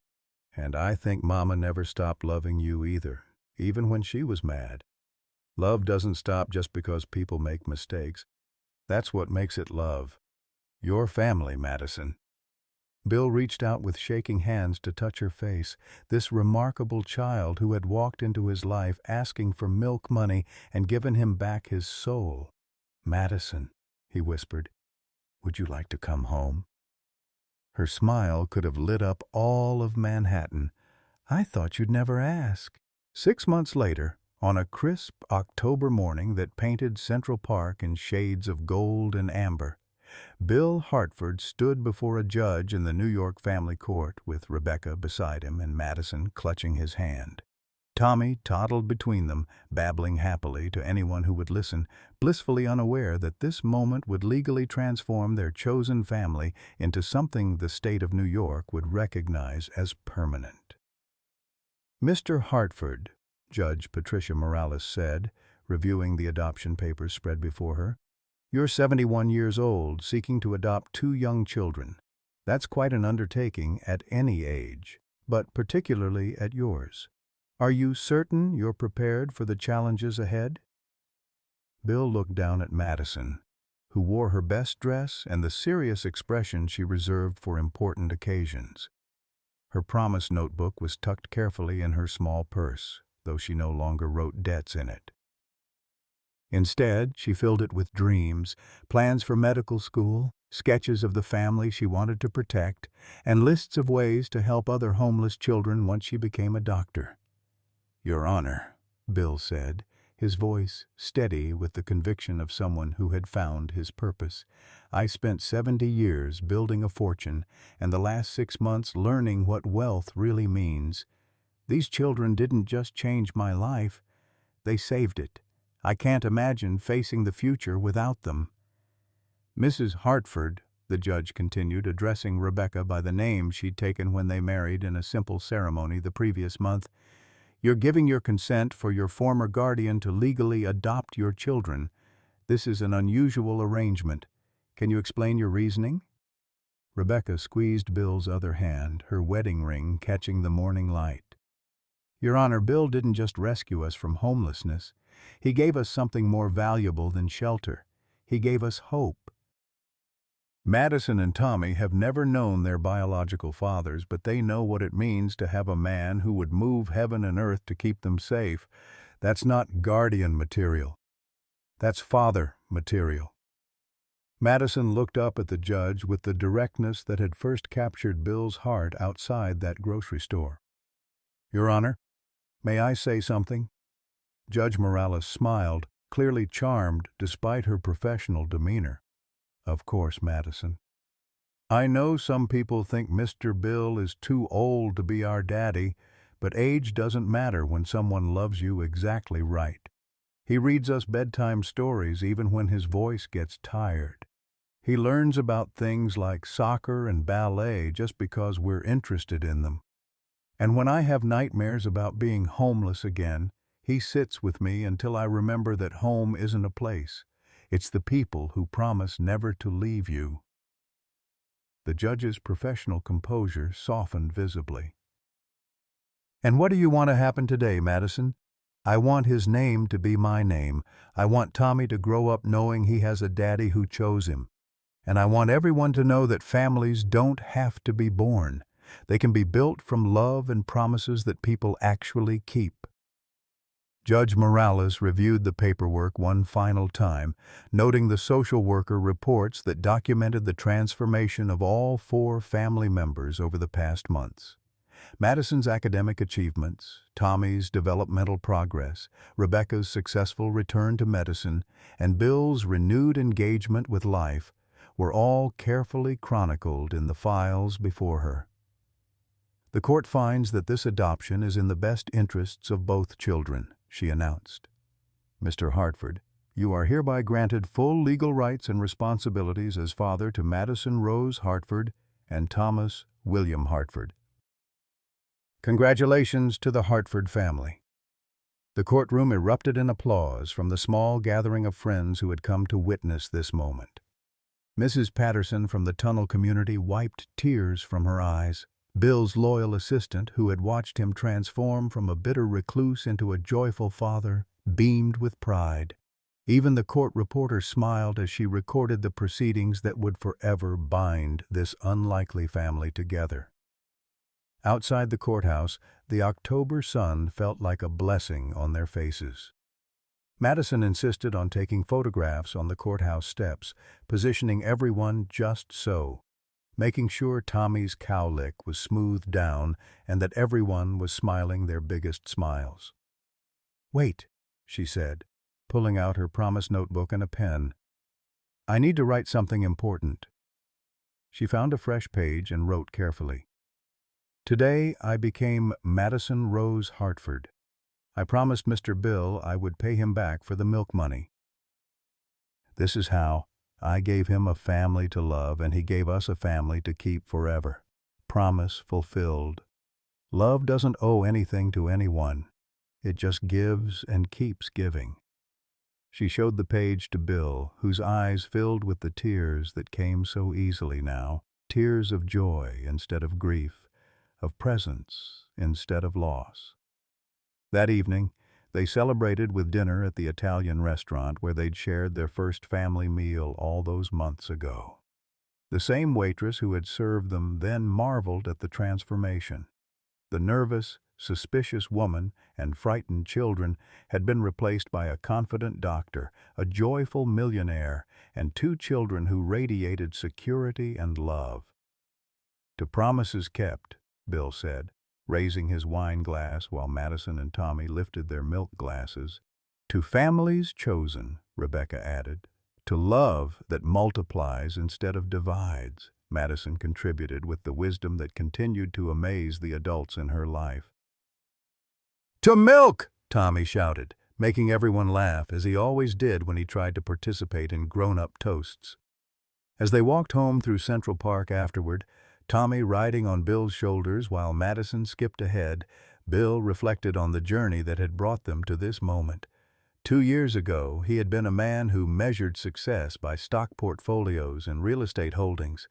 and I think Mama never stopped loving you either, even when she was mad. Love doesn't stop just because people make mistakes. That's what makes it love. Your family, Madison." Bill reached out with shaking hands to touch her face, this remarkable child who had walked into his life asking for milk money and given him back his soul. "Madison," he whispered, "would you like to come home?" Her smile could have lit up all of Manhattan. "I thought you'd never ask." 6 months later, on a crisp October morning that painted Central Park in shades of gold and amber, Bill Hartford stood before a judge in the New York family court with Rebecca beside him and Madison clutching his hand. Tommy toddled between them, babbling happily to anyone who would listen, blissfully unaware that this moment would legally transform their chosen family into something the state of New York would recognize as permanent. "Mr. Hartford," Judge Patricia Morales said, reviewing the adoption papers spread before her, "you're 71 years old, seeking to adopt 2 young children. That's quite an undertaking at any age, but particularly at yours. Are you certain you're prepared for the challenges ahead?" Bill looked down at Madison, who wore her best dress and the serious expression she reserved for important occasions. Her promise notebook was tucked carefully in her small purse, though she no longer wrote debts in it. Instead, she filled it with dreams, plans for medical school, sketches of the family she wanted to protect, and lists of ways to help other homeless children once she became a doctor. "Your Honor," Bill said, his voice steady with the conviction of someone who had found his purpose, "I spent 70 years building a fortune, and the last 6 months learning what wealth really means. These children didn't just change my life, they saved it. I can't imagine facing the future without them." "Mrs. Hartford," the judge continued, addressing Rebecca by the name she'd taken when they married in a simple ceremony the previous month, "you're giving your consent for your former guardian to legally adopt your children. This is an unusual arrangement. Can you explain your reasoning?" Rebecca squeezed Bill's other hand, her wedding ring catching the morning light. "Your Honor, Bill didn't just rescue us from homelessness. He gave us something more valuable than shelter. He gave us hope." Madison and Tommy have never known their biological fathers, but they know what it means to have a man who would move heaven and earth to keep them safe. That's not guardian material. That's father material. Madison looked up at the judge with the directness that had first captured Bill's heart outside that grocery store. "Your Honor, may I say something?" Judge Morales smiled, clearly charmed despite her professional demeanor. "Of course, Madison. I know some people think Mr. Bill is too old to be our daddy, but age doesn't matter when someone loves you exactly right. He reads us bedtime stories even when his voice gets tired. He learns about things like soccer and ballet just because we're interested in them. And when I have nightmares about being homeless again, he sits with me until I remember that home isn't a place. It's the people who promise never to leave you." The judge's professional composure softened visibly. "And what do you want to happen today, Madison?" "I want his name to be my name. I want Tommy to grow up knowing he has a daddy who chose him. And I want everyone to know that families don't have to be born. They can be built from love and promises that people actually keep." Judge Morales reviewed the paperwork one final time, noting the social worker reports that documented the transformation of all 4 family members over the past months. Madison's academic achievements, Tommy's developmental progress, Rebecca's successful return to medicine, and Bill's renewed engagement with life were all carefully chronicled in the files before her. "The court finds that this adoption is in the best interests of both children," she announced. "Mr. Hartford, you are hereby granted full legal rights and responsibilities as father to Madison Rose Hartford and Thomas William Hartford. Congratulations to the Hartford family." The courtroom erupted in applause from the small gathering of friends who had come to witness this moment. Mrs. Patterson from the Tunnel community wiped tears from her eyes. Bill's loyal assistant, who had watched him transform from a bitter recluse into a joyful father, beamed with pride. Even the court reporter smiled as she recorded the proceedings that would forever bind this unlikely family together. Outside the courthouse, the October sun felt like a blessing on their faces. Madison insisted on taking photographs on the courthouse steps, positioning everyone just so, making sure Tommy's cowlick was smoothed down and that everyone was smiling their biggest smiles. "Wait," she said, pulling out her promise notebook and a pen. "I need to write something important." She found a fresh page and wrote carefully. "Today I became Madison Rose Hartford. I promised Mr. Bill I would pay him back for the milk money. This is how. I gave him a family to love, and he gave us a family to keep forever. Promise fulfilled. Love doesn't owe anything to anyone. It just gives and keeps giving." She showed the page to Bill, whose eyes filled with the tears that came so easily now, tears of joy instead of grief, of presence instead of loss. That evening, they celebrated with dinner at the Italian restaurant where they'd shared their first family meal all those months ago. The same waitress who had served them then marveled at the transformation. The nervous, suspicious woman and frightened children had been replaced by a confident doctor, a joyful millionaire, and 2 children who radiated security and love. "To promises kept," Bill said, raising his wine glass while Madison and Tommy lifted their milk glasses. "To families chosen," Rebecca added. "To love that multiplies instead of divides," Madison contributed with the wisdom that continued to amaze the adults in her life. "To milk!" Tommy shouted, making everyone laugh, as he always did when he tried to participate in grown-up toasts. As they walked home through Central Park afterward, Tommy riding on Bill's shoulders while Madison skipped ahead, Bill reflected on the journey that had brought them to this moment. 2 years ago, he had been a man who measured success by stock portfolios and real estate holdings.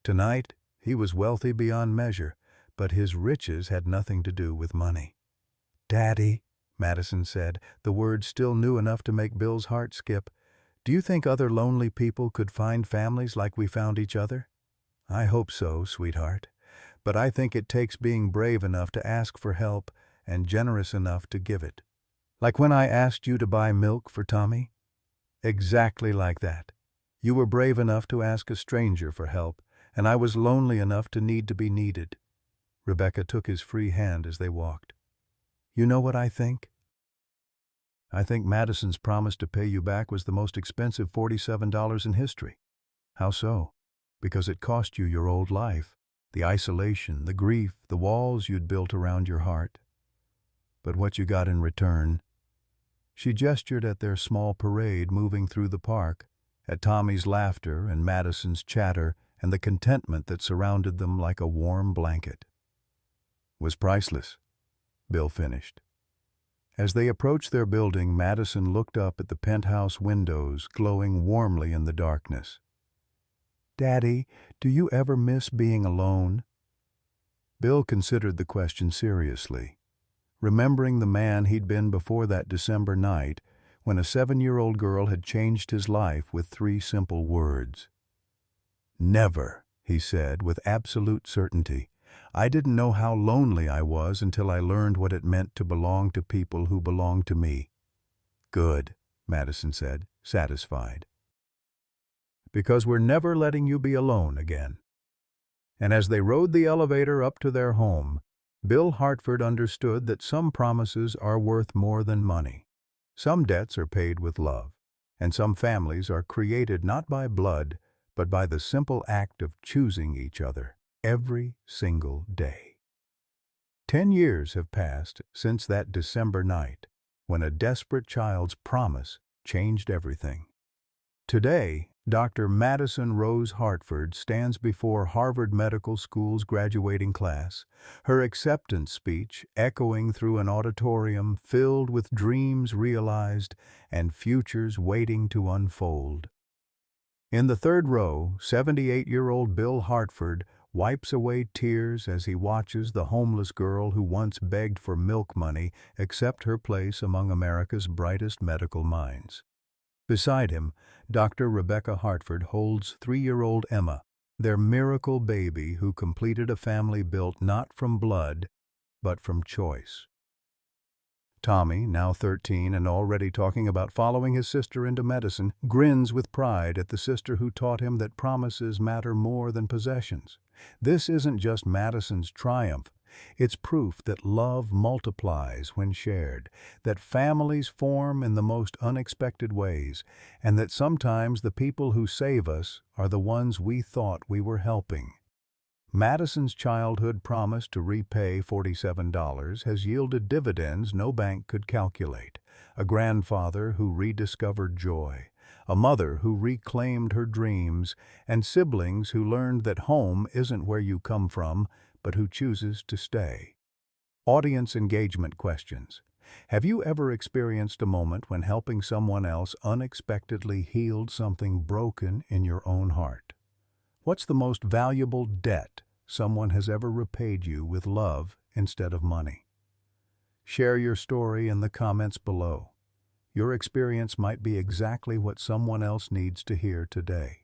Tonight, he was wealthy beyond measure, but his riches had nothing to do with money. "Daddy," Madison said, the words still new enough to make Bill's heart skip, "do you think other lonely people could find families like we found each other?" "I hope so, sweetheart. But I think it takes being brave enough to ask for help and generous enough to give it. Like when I asked you to buy milk for Tommy? Exactly like that. You were brave enough to ask a stranger for help, and I was lonely enough to need to be needed." Rebecca took his free hand as they walked. "You know what I think? I think Madison's promise to pay you back was the most expensive $47 in history." "How so?" "Because it cost you your old life, the isolation, the grief, the walls you'd built around your heart. But what you got in return." She gestured at their small parade moving through the park, at Tommy's laughter and Madison's chatter and the contentment that surrounded them like a warm blanket. "Was priceless," Bill finished. As they approached their building, Madison looked up at the penthouse windows glowing warmly in the darkness. "Daddy, do you ever miss being alone?" Bill considered the question seriously. remembering the man he'd been before that December night when a 7-year-old girl had changed his life with 3 simple words. "Never," he said with absolute certainty. "I didn't know how lonely I was until I learned what it meant to belong to people who belonged to me." "Good," Madison said, satisfied. "Because we're never letting you be alone again." And as they rode the elevator up to their home, Bill Hartford understood that some promises are worth more than money. Some debts are paid with love, and some families are created not by blood, but by the simple act of choosing each other every single day. 10 years have passed since that December night, when a desperate child's promise changed everything. Today, Dr. Madison Rose Hartford stands before Harvard Medical School's graduating class, her acceptance speech echoing through an auditorium filled with dreams realized and futures waiting to unfold. In the third row, 78-year-old Bill Hartford wipes away tears as he watches the homeless girl who once begged for milk money accept her place among America's brightest medical minds. Beside him, Dr. Rebecca Hartford holds 3-year-old Emma, their miracle baby who completed a family built not from blood, but from choice. Tommy, now 13 and already talking about following his sister into medicine, grins with pride at the sister who taught him that promises matter more than possessions. This isn't just Madison's triumph. It's proof that love multiplies when shared, that families form in the most unexpected ways, and that sometimes the people who save us are the ones we thought we were helping. Madison's childhood promise to repay $47 has yielded dividends no bank could calculate. A grandfather who rediscovered joy, a mother who reclaimed her dreams, and siblings who learned that home isn't where you come from, but who chooses to stay. Audience engagement questions. Have you ever experienced a moment when helping someone else unexpectedly healed something broken in your own heart? What's the most valuable debt someone has ever repaid you with love instead of money? Share your story in the comments below. Your experience might be exactly what someone else needs to hear today.